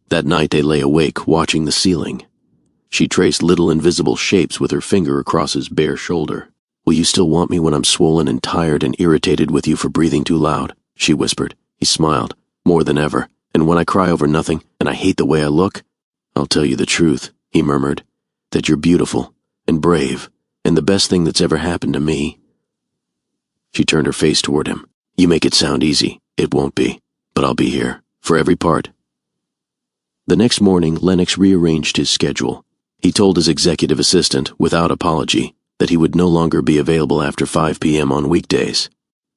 S1: That night they lay awake, watching the ceiling. She traced little invisible shapes with her finger across his bare shoulder. "Will you still want me when I'm swollen and tired and irritated with you for breathing too loud?" she whispered. He smiled. "More than ever. And when I cry over nothing, and I hate the way I look?" "I'll tell you the truth," he murmured. "That you're beautiful, and brave, and the best thing that's ever happened to me." She turned her face toward him. "You make it sound easy. It won't be. But I'll be here, for every part." The next morning, Lennox rearranged his schedule. He told his executive assistant, without apology, that he would no longer be available after 5 p.m. on weekdays.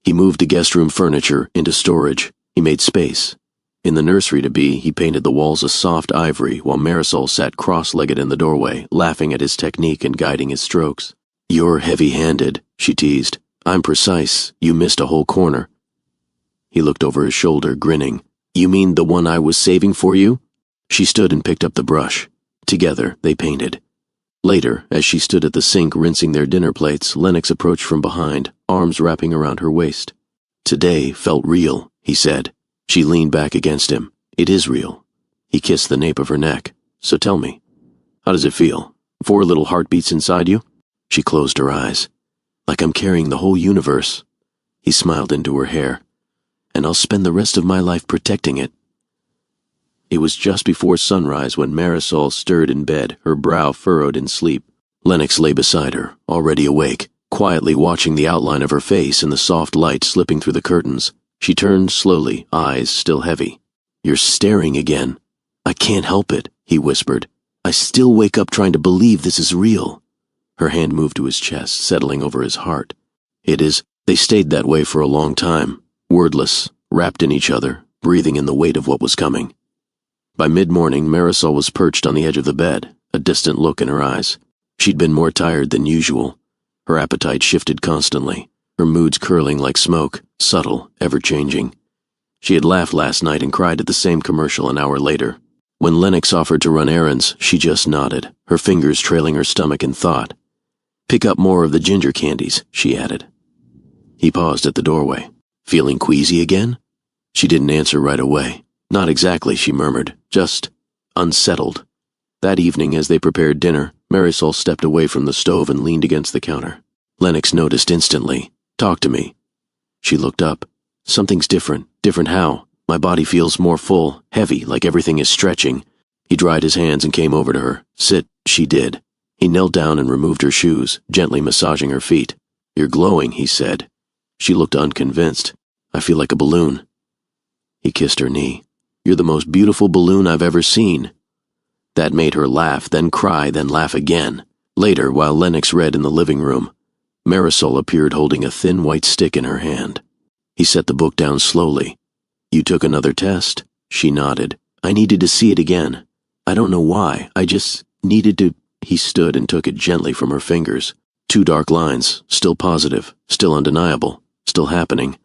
S1: He moved the guest room furniture into storage. He made space. In the nursery-to-be, he painted the walls a soft ivory while Marisol sat cross-legged in the doorway, laughing at his technique and guiding his strokes. "You're heavy-handed," she teased. "I'm precise. You missed a whole corner." He looked over his shoulder, grinning. "You mean the one I was saving for you?" She stood and picked up the brush. Together, they painted. Later, as she stood at the sink rinsing their dinner plates, Lennox approached from behind, arms wrapping around her waist. "Today felt real," he said. She leaned back against him. "It is real." He kissed the nape of her neck. "So tell me, how does it feel? 4 little heartbeats inside you?" She closed her eyes. "Like I'm carrying the whole universe." He smiled into her hair. "And I'll spend the rest of my life protecting it." It was just before sunrise when Marisol stirred in bed, her brow furrowed in sleep. Lennox lay beside her, already awake, quietly watching the outline of her face in the soft light slipping through the curtains. She turned slowly, eyes still heavy. "You're staring again." "I can't help it," he whispered. "I still wake up trying to believe this is real." Her hand moved to his chest, settling over his heart. "It is." They stayed that way for a long time, wordless, wrapped in each other, breathing in the weight of what was coming. By mid-morning, Marisol was perched on the edge of the bed, a distant look in her eyes. She'd been more tired than usual. Her appetite shifted constantly, her moods curling like smoke, subtle, ever-changing. She had laughed last night and cried at the same commercial an hour later. When Lennox offered to run errands, she just nodded, her fingers trailing her stomach in thought. "Pick up more of the ginger candies," she added. He paused at the doorway. "Feeling queasy again?" She didn't answer right away. "Not exactly," she murmured, "just unsettled." That evening, as they prepared dinner, Marisol stepped away from the stove and leaned against the counter. Lennox noticed instantly. "Talk to me." She looked up. "Something's different. Different how? My body feels more full, heavy, like everything is stretching." He dried his hands and came over to her. "Sit." She did. He knelt down and removed her shoes, gently massaging her feet. "You're glowing," he said. She looked unconvinced. "I feel like a balloon." He kissed her knee. "You're the most beautiful balloon I've ever seen." That made her laugh, then cry, then laugh again. Later, while Lennox read in the living room, Marisol appeared holding a thin white stick in her hand. He set the book down slowly. "You took another test?" She nodded. "I needed to see it again. I don't know why. I just needed to." He stood and took it gently from her fingers. 2 dark lines, still positive, still undeniable, still happening.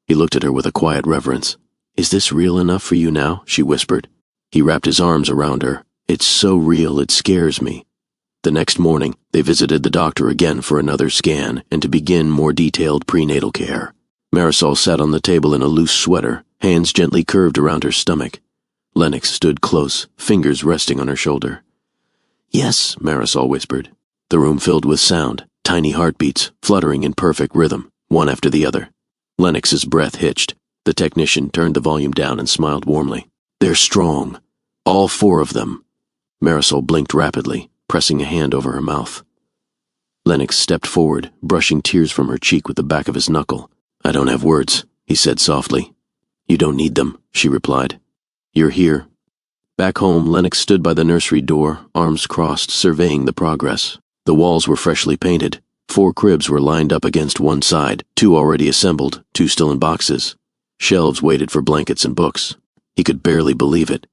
S1: He looked at her with a quiet reverence. "Is this real enough for you now?" she whispered. He wrapped his arms around her. "It's so real it scares me." The next morning, they visited the doctor again for another scan and to begin more detailed prenatal care. Marisol sat on the table in a loose sweater, hands gently curved around her stomach. Lennox stood close, fingers resting on her shoulder. "Yes," Marisol whispered. The room filled with sound, tiny heartbeats, fluttering in perfect rhythm, one after the other. Lennox's breath hitched. The technician turned the volume down and smiled warmly. "They're strong. All 4 of them." Marisol blinked rapidly, pressing a hand over her mouth. Lennox stepped forward, brushing tears from her cheek with the back of his knuckle. "I don't have words," he said softly. "You don't need them," she replied. "You're here." Back home, Lennox stood by the nursery door, arms crossed, surveying the progress. The walls were freshly painted. 4 cribs were lined up against one side, 2 already assembled, 2 still in boxes. Shelves waited for blankets and books. He could barely believe it.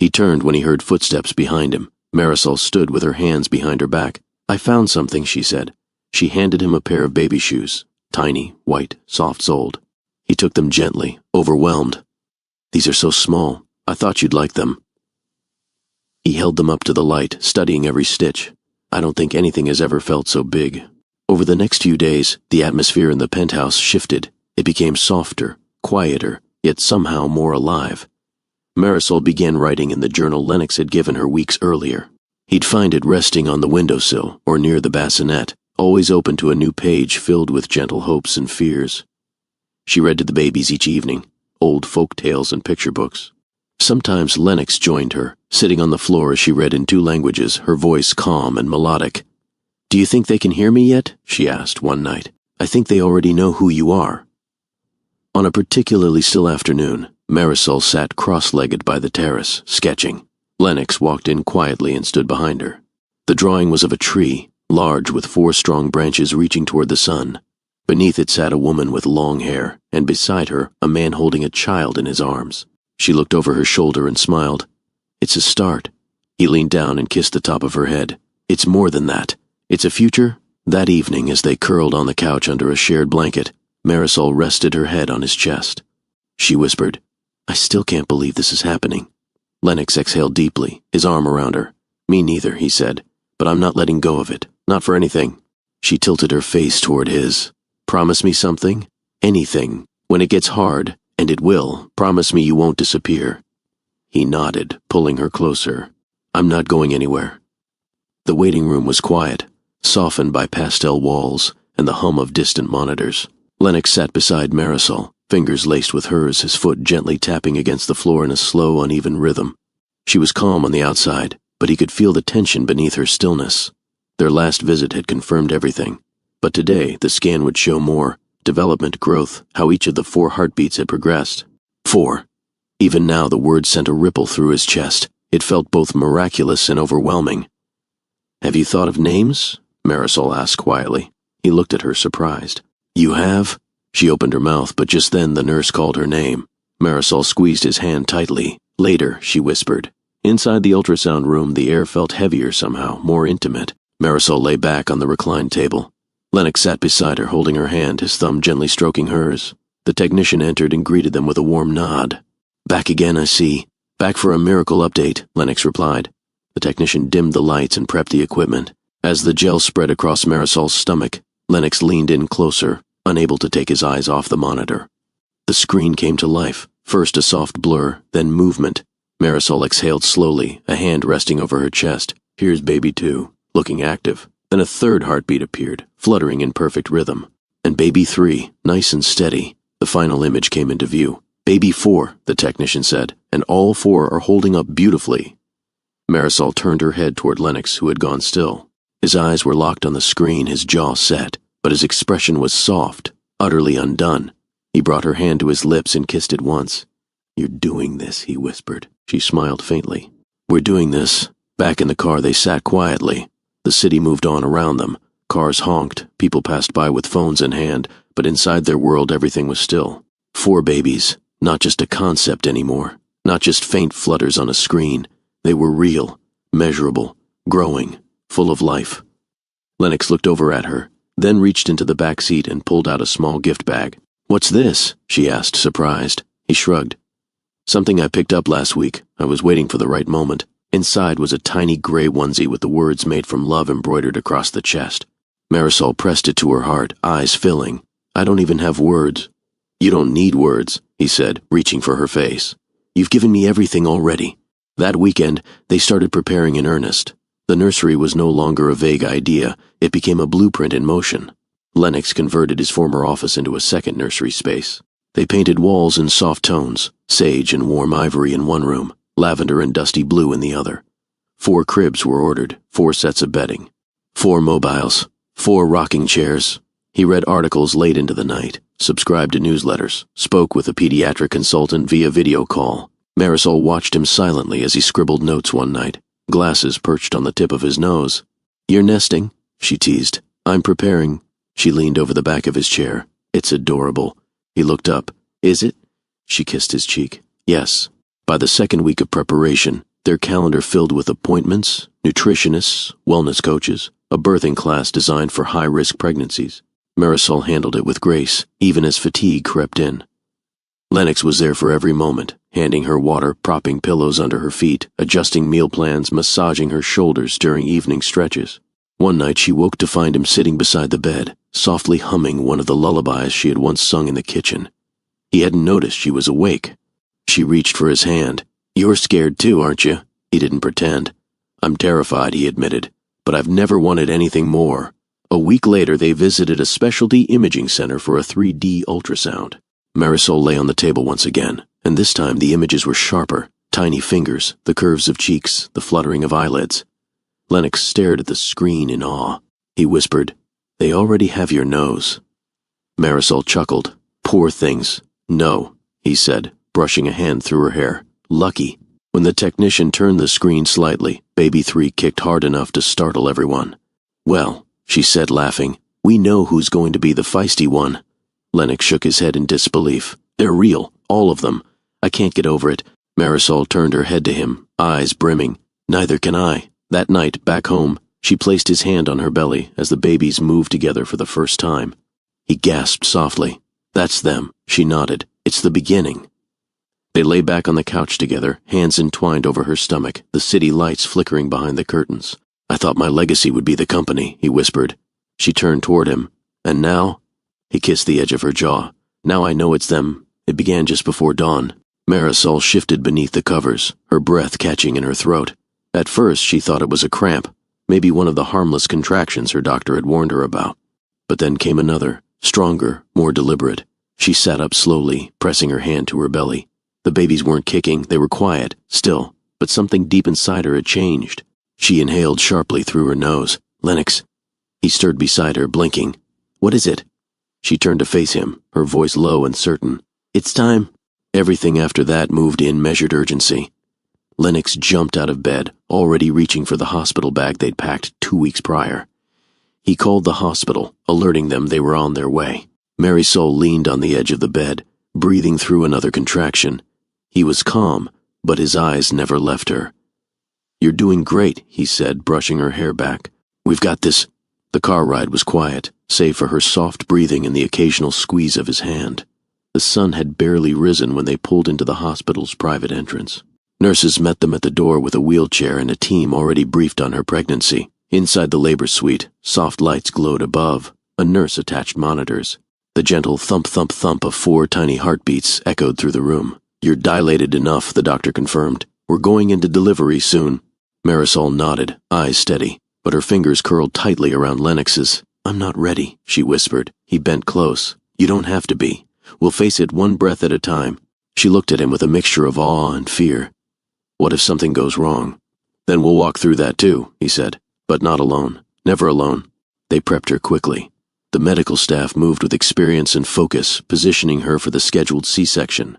S1: He turned when he heard footsteps behind him. Marisol stood with her hands behind her back. "I found something," she said. She handed him a pair of baby shoes, tiny, white, soft-soled. He took them gently, overwhelmed. "These are so small. I thought you'd like them." He held them up to the light, studying every stitch. "I don't think anything has ever felt so big." Over the next few days, the atmosphere in the penthouse shifted. It became softer, quieter, yet somehow more alive. Marisol began writing in the journal Lennox had given her weeks earlier. He'd find it resting on the windowsill or near the bassinet, always open to a new page filled with gentle hopes and fears. She read to the babies each evening, old folk tales and picture books. Sometimes Lennox joined her, sitting on the floor as she read in 2 languages, her voice calm and melodic. "Do you think they can hear me yet?" she asked one night. "I think they already know who you are." On a particularly still afternoon, Marisol sat cross-legged by the terrace, sketching. Lennox walked in quietly and stood behind her. The drawing was of a tree, large with 4 strong branches reaching toward the sun. Beneath it sat a woman with long hair, and beside her, a man holding a child in his arms. She looked over her shoulder and smiled. "It's a start." He leaned down and kissed the top of her head. "It's more than that. It's a future." That evening, as they curled on the couch under a shared blanket, Marisol rested her head on his chest. She whispered, "I still can't believe this is happening." Lennox exhaled deeply, his arm around her. "Me neither," he said, "but I'm not letting go of it. Not for anything." She tilted her face toward his. "Promise me something? Anything. When it gets hard, and it will, promise me you won't disappear." He nodded, pulling her closer. "I'm not going anywhere." The waiting room was quiet, softened by pastel walls and the hum of distant monitors. Lennox sat beside Marisol, fingers laced with hers, his foot gently tapping against the floor in a slow, uneven rhythm. She was calm on the outside, but he could feel the tension beneath her stillness. Their last visit had confirmed everything. But today, the scan would show more. Development, growth, how each of the 4 heartbeats had progressed. 4. Even now the word sent a ripple through his chest. It felt both miraculous and overwhelming. "Have you thought of names?" Marisol asked quietly. He looked at her, surprised. "You have?" She opened her mouth, but just then the nurse called her name. Marisol squeezed his hand tightly. "Later," she whispered. Inside the ultrasound room, the air felt heavier somehow, more intimate. Marisol lay back on the reclined table. Lennox sat beside her, holding her hand, his thumb gently stroking hers. The technician entered and greeted them with a warm nod. "Back again, I see." Back for a miracle update, Lennox replied. The technician dimmed the lights and prepped the equipment. As the gel spread across Marisol's stomach, Lennox leaned in closer, unable to take his eyes off the monitor. The screen came to life, first a soft blur, then movement. Marisol exhaled slowly, a hand resting over her chest. Here's baby 2, looking active. Then a third heartbeat appeared, fluttering in perfect rhythm. And baby 3, nice and steady. The final image came into view. Baby 4, the technician said, and all 4 are holding up beautifully. Marisol turned her head toward Lennox, who had gone still. His eyes were locked on the screen, his jaw set, but his expression was soft, utterly undone. He brought her hand to his lips and kissed it once. You're doing this, he whispered. She smiled faintly. We're doing this. Back in the car they sat quietly. The city moved on around them. Cars honked, people passed by with phones in hand, but inside their world everything was still. 4 babies, not just a concept anymore, not just faint flutters on a screen. They were real, measurable, growing, full of life. Lennox looked over at her, then reached into the back seat and pulled out a small gift bag. What's this? She asked, surprised. He shrugged. Something I picked up last week. I was waiting for the right moment. Inside was a tiny gray onesie with the words made from love embroidered across the chest. Marisol pressed it to her heart, eyes filling. I don't even have words. You don't need words, he said, reaching for her face. You've given me everything already. That weekend, they started preparing in earnest. The nursery was no longer a vague idea. It became a blueprint in motion. Lennox converted his former office into a second nursery space. They painted walls in soft tones, sage and warm ivory in one room, lavender and dusty blue in the other. 4 cribs were ordered, 4 sets of bedding, 4 mobiles, 4 rocking chairs. He read articles late into the night, subscribed to newsletters, spoke with a pediatric consultant via video call. Marisol watched him silently as he scribbled notes one night, glasses perched on the tip of his nose. You're nesting, she teased. I'm preparing. She leaned over the back of his chair. It's adorable. He looked up. Is it? She kissed his cheek. Yes. By the second week of preparation, their calendar filled with appointments, nutritionists, wellness coaches, a birthing class designed for high-risk pregnancies. Marisol handled it with grace, even as fatigue crept in. Lennox was there for every moment, handing her water, propping pillows under her feet, adjusting meal plans, massaging her shoulders during evening stretches. One night she woke to find him sitting beside the bed, softly humming one of the lullabies she had once sung in the kitchen. He hadn't noticed she was awake. She reached for his hand. You're scared too, aren't you? He didn't pretend. I'm terrified, he admitted, but I've never wanted anything more. A week later, they visited a specialty imaging center for a 3D ultrasound. Marisol lay on the table once again, and this time the images were sharper, tiny fingers, the curves of cheeks, the fluttering of eyelids. Lennox stared at the screen in awe. He whispered, They already have your nose. Marisol chuckled. Poor things. No, he said, brushing a hand through her hair. Lucky. When the technician turned the screen slightly, baby 3 kicked hard enough to startle everyone. Well, she said, laughing, we know who's going to be the feisty one. Lennox shook his head in disbelief. They're real, all of them. I can't get over it. Marisol turned her head to him, eyes brimming. Neither can I. That night, back home, she placed his hand on her belly as the babies moved together for the first time. He gasped softly. That's them, she nodded. It's the beginning. They lay back on the couch together, hands entwined over her stomach, the city lights flickering behind the curtains. I thought my legacy would be the company, he whispered. She turned toward him. And now? He kissed the edge of her jaw. Now I know it's them. It began just before dawn. Marisol shifted beneath the covers, her breath catching in her throat. At first she thought it was a cramp, maybe one of the harmless contractions her doctor had warned her about. But then came another, stronger, more deliberate. She sat up slowly, pressing her hand to her belly. The babies weren't kicking, they were quiet, still, but something deep inside her had changed. She inhaled sharply through her nose. Lennox. He stirred beside her, blinking. What is it? She turned to face him, her voice low and certain. It's time. Everything after that moved in measured urgency. Lennox jumped out of bed, already reaching for the hospital bag they'd packed 2 weeks prior. He called the hospital, alerting them they were on their way. Marisol leaned on the edge of the bed, breathing through another contraction. He was calm, but his eyes never left her. You're doing great, he said, brushing her hair back. We've got this. The car ride was quiet, save for her soft breathing and the occasional squeeze of his hand. The sun had barely risen when they pulled into the hospital's private entrance. Nurses met them at the door with a wheelchair and a team already briefed on her pregnancy. Inside the labor suite, soft lights glowed above. A nurse attached monitors. The gentle thump-thump-thump of 4 tiny heartbeats echoed through the room. "You're dilated enough," the doctor confirmed. "We're going into delivery soon." Marisol nodded, eyes steady, but her fingers curled tightly around Lennox's. "I'm not ready," she whispered. He bent close. "You don't have to be. We'll face it one breath at a time." She looked at him with a mixture of awe and fear. "What if something goes wrong?" "Then we'll walk through that too," he said. "But not alone. Never alone." They prepped her quickly. The medical staff moved with experience and focus, positioning her for the scheduled C-section.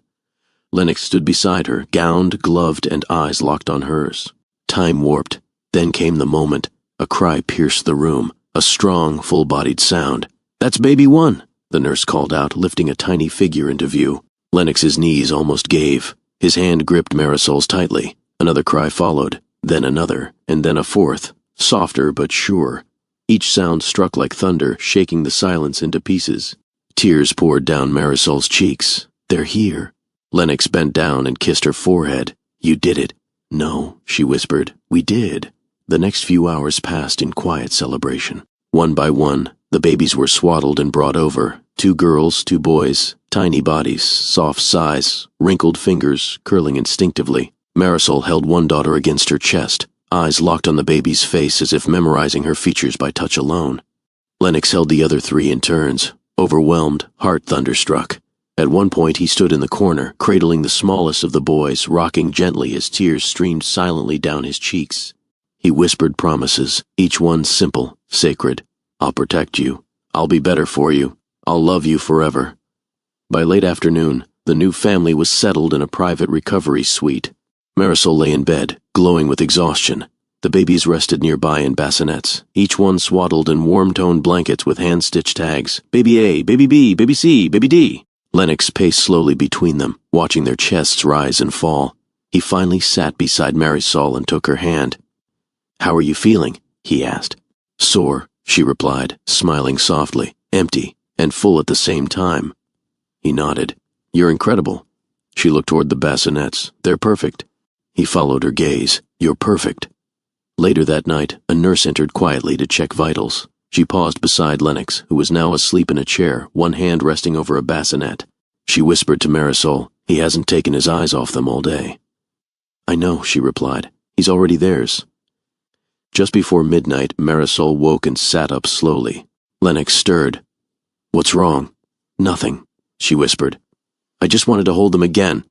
S1: Lennox stood beside her, gowned, gloved, and eyes locked on hers. Time warped. Then came the moment. A cry pierced the room, a strong, full-bodied sound. "That's baby 1," the nurse called out, lifting a tiny figure into view. Lennox's knees almost gave. His hand gripped Marisol's tightly. Another cry followed, then another, and then a fourth, softer but sure. Each sound struck like thunder, shaking the silence into pieces. Tears poured down Marisol's cheeks. "They're here." Lennox bent down and kissed her forehead. "You did it." "No," she whispered. "We did." The next few hours passed in quiet celebration. One by one, the babies were swaddled and brought over. 2 girls, 2 boys, tiny bodies, soft sighs, wrinkled fingers, curling instinctively. Marisol held one daughter against her chest, eyes locked on the baby's face as if memorizing her features by touch alone. Lennox held the other 3 in turns, overwhelmed, heart thunderstruck. At one point he stood in the corner, cradling the smallest of the boys, rocking gently as tears streamed silently down his cheeks. He whispered promises, each one simple, sacred. "I'll protect you. I'll be better for you. I'll love you forever." By late afternoon, the new family was settled in a private recovery suite. Marisol lay in bed, glowing with exhaustion. The babies rested nearby in bassinets, each one swaddled in warm-toned blankets with hand-stitched tags. "Baby A, Baby B, Baby C, Baby D." Lennox paced slowly between them, watching their chests rise and fall. He finally sat beside Marisol and took her hand. "How are you feeling?" he asked. "Sore," she replied, smiling softly, empty, and full at the same time. He nodded. "You're incredible." She looked toward the bassinets. "They're perfect." He followed her gaze. "You're perfect." Later that night, a nurse entered quietly to check vitals. She paused beside Lennox, who was now asleep in a chair, one hand resting over a bassinet. She whispered to Marisol, "He hasn't taken his eyes off them all day." "I know," she replied. "He's already theirs." Just before midnight, Marisol woke and sat up slowly. Lennox stirred. "What's wrong?" "Nothing," she whispered. "I just wanted to hold them again."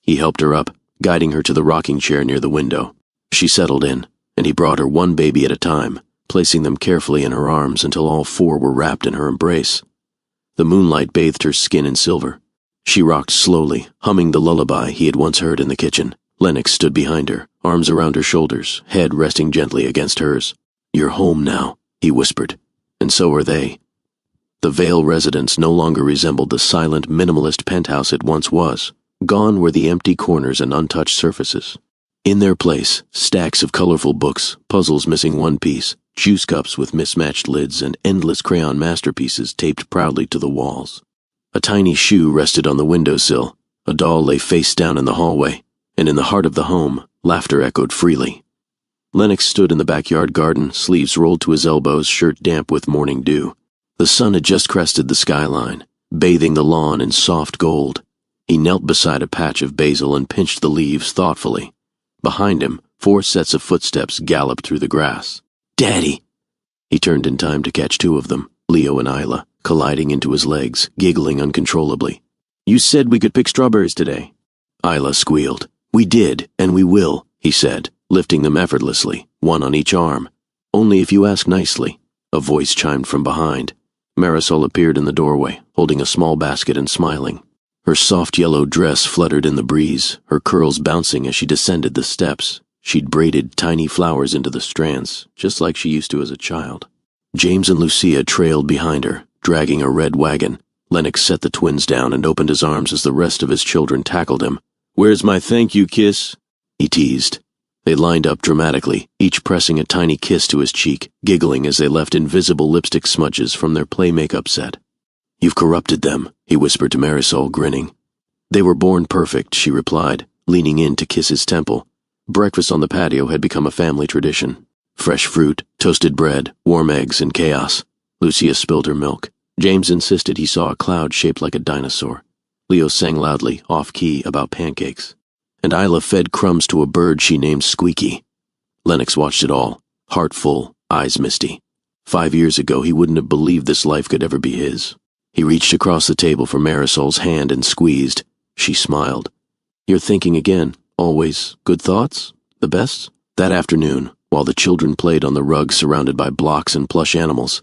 S1: He helped her up, guiding her to the rocking chair near the window. She settled in, and he brought her one baby at a time, placing them carefully in her arms until all 4 were wrapped in her embrace. The moonlight bathed her skin in silver. She rocked slowly, humming the lullaby he had once heard in the kitchen. Lennox stood behind her, arms around her shoulders, head resting gently against hers. "You're home now," he whispered, "and so are they." The Vale residence no longer resembled the silent, minimalist penthouse it once was. Gone were the empty corners and untouched surfaces. In their place, stacks of colorful books, puzzles missing one piece, juice cups with mismatched lids, and endless crayon masterpieces taped proudly to the walls. A tiny shoe rested on the windowsill. A doll lay face down in the hallway, and in the heart of the home, laughter echoed freely. Lennox stood in the backyard garden, sleeves rolled to his elbows, shirt damp with morning dew. The sun had just crested the skyline, bathing the lawn in soft gold. He knelt beside a patch of basil and pinched the leaves thoughtfully. Behind him, 4 sets of footsteps galloped through the grass. "Daddy!" He turned in time to catch 2 of them, Leo and Isla, colliding into his legs, giggling uncontrollably. "You said we could pick strawberries today." Isla squealed. "We did, and we will," he said, lifting them effortlessly, one on each arm. "Only if you ask nicely," a voice chimed from behind. Marisol appeared in the doorway, holding a small basket and smiling. Her soft yellow dress fluttered in the breeze, her curls bouncing as she descended the steps. She'd braided tiny flowers into the strands, just like she used to as a child. James and Lucia trailed behind her, dragging a red wagon. Lennox set the twins down and opened his arms as the rest of his children tackled him. "Where's my thank you kiss?" he teased. They lined up dramatically, each pressing a tiny kiss to his cheek, giggling as they left invisible lipstick smudges from their play makeup set. "You've corrupted them," he whispered to Marisol, grinning. "They were born perfect," she replied, leaning in to kiss his temple. Breakfast on the patio had become a family tradition. Fresh fruit, toasted bread, warm eggs, and chaos. Lucia spilled her milk. James insisted he saw a cloud shaped like a dinosaur. Leo sang loudly, off-key, about pancakes. And Isla fed crumbs to a bird she named Squeaky. Lennox watched it all, heart full, eyes misty. 5 years ago, he wouldn't have believed this life could ever be his. He reached across the table for Marisol's hand and squeezed. She smiled. "You're thinking again. Always good thoughts? The best?" That afternoon, while the children played on the rug surrounded by blocks and plush animals,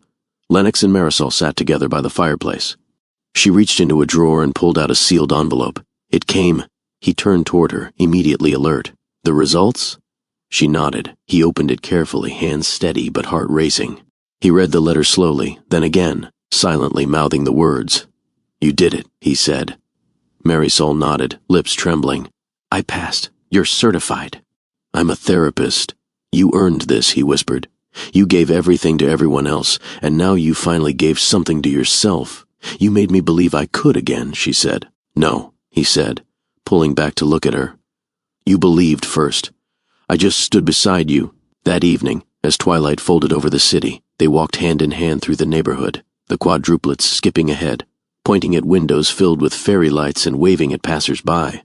S1: Lennox and Marisol sat together by the fireplace. She reached into a drawer and pulled out a sealed envelope. It came. He turned toward her, immediately alert. "The results?" She nodded. He opened it carefully, hands steady but heart racing. He read the letter slowly, then again, silently mouthing the words. "You did it," he said. Marisol nodded, lips trembling. "I passed. You're certified." "I'm a therapist. You earned this," he whispered. "You gave everything to everyone else, and now you finally gave something to yourself. You made me believe I could again," she said. "No," he said, pulling back to look at her. "You believed first. I just stood beside you." That evening, as twilight folded over the city, they walked hand in hand through the neighborhood, the quadruplets skipping ahead, pointing at windows filled with fairy lights and waving at passers-by.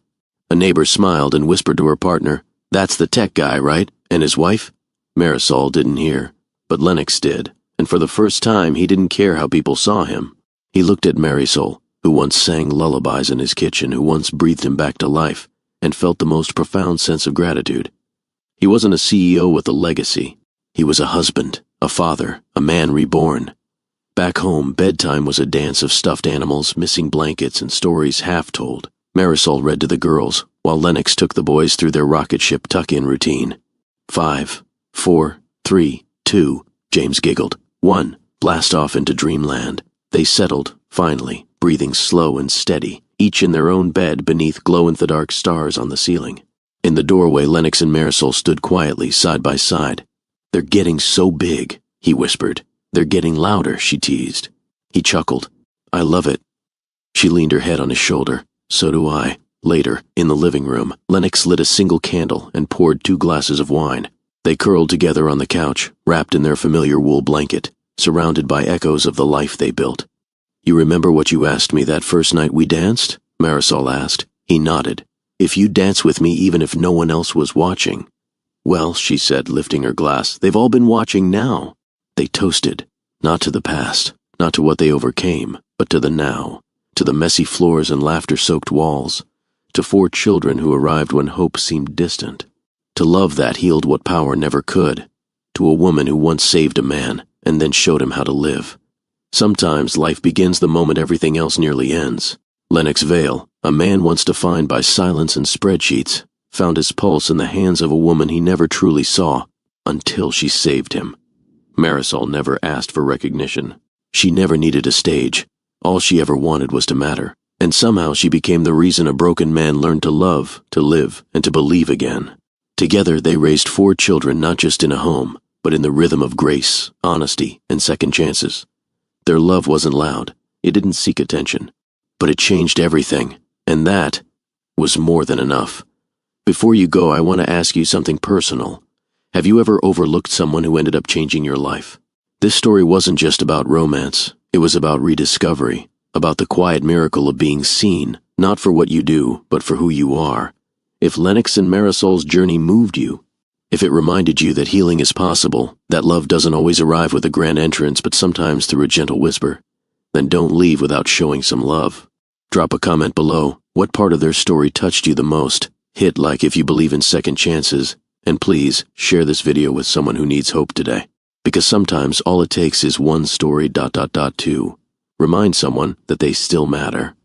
S1: A neighbor smiled and whispered to her partner, "That's the tech guy, right? And his wife?" Marisol didn't hear, but Lennox did, and for the first time he didn't care how people saw him. He looked at Marisol, who once sang lullabies in his kitchen, who once breathed him back to life, and felt the most profound sense of gratitude. He wasn't a CEO with a legacy. He was a husband, a father, a man reborn. Back home, bedtime was a dance of stuffed animals, missing blankets, and stories half told. Marisol read to the girls, while Lennox took the boys through their rocket ship tuck-in routine. 5, 4, 3, 2, James giggled. 1, blast off into dreamland. They settled, finally, breathing slow and steady, each in their own bed beneath glow-in-the-dark stars on the ceiling. In the doorway, Lennox and Marisol stood quietly, side by side. "They're getting so big," he whispered. "They're getting louder," she teased. He chuckled. "I love it." She leaned her head on his shoulder. "So do I." Later, in the living room, Lennox lit a single candle and poured 2 glasses of wine. They curled together on the couch, wrapped in their familiar wool blanket, surrounded by echoes of the life they built. "You remember what you asked me that first night we danced?" Marisol asked. He nodded. "If you'd dance with me even if no one else was watching." "Well," she said, lifting her glass, "they've all been watching now." They toasted, not to the past, not to what they overcame, but to the now, to the messy floors and laughter-soaked walls, to 4 children who arrived when hope seemed distant, to love that healed what power never could, to a woman who once saved a man and then showed him how to live. Sometimes life begins the moment everything else nearly ends. Lennox Vale, a man once defined by silence and spreadsheets, found his pulse in the hands of a woman he never truly saw, until she saved him. Marisol never asked for recognition. She never needed a stage. All she ever wanted was to matter, and somehow she became the reason a broken man learned to love, to live, and to believe again. Together they raised 4 children not just in a home, but in the rhythm of grace, honesty, and second chances. Their love wasn't loud. It didn't seek attention. But it changed everything, and that was more than enough. Before you go, I want to ask you something personal. Have you ever overlooked someone who ended up changing your life? This story wasn't just about romance. It was about rediscovery, about the quiet miracle of being seen, not for what you do, but for who you are. If Lennox and Marisol's journey moved you, if it reminded you that healing is possible, that love doesn't always arrive with a grand entrance but sometimes through a gentle whisper, then don't leave without showing some love. Drop a comment below. What part of their story touched you the most? Hit like if you believe in second chances, and please share this video with someone who needs hope today. Because sometimes all it takes is one story ... to remind someone that they still matter.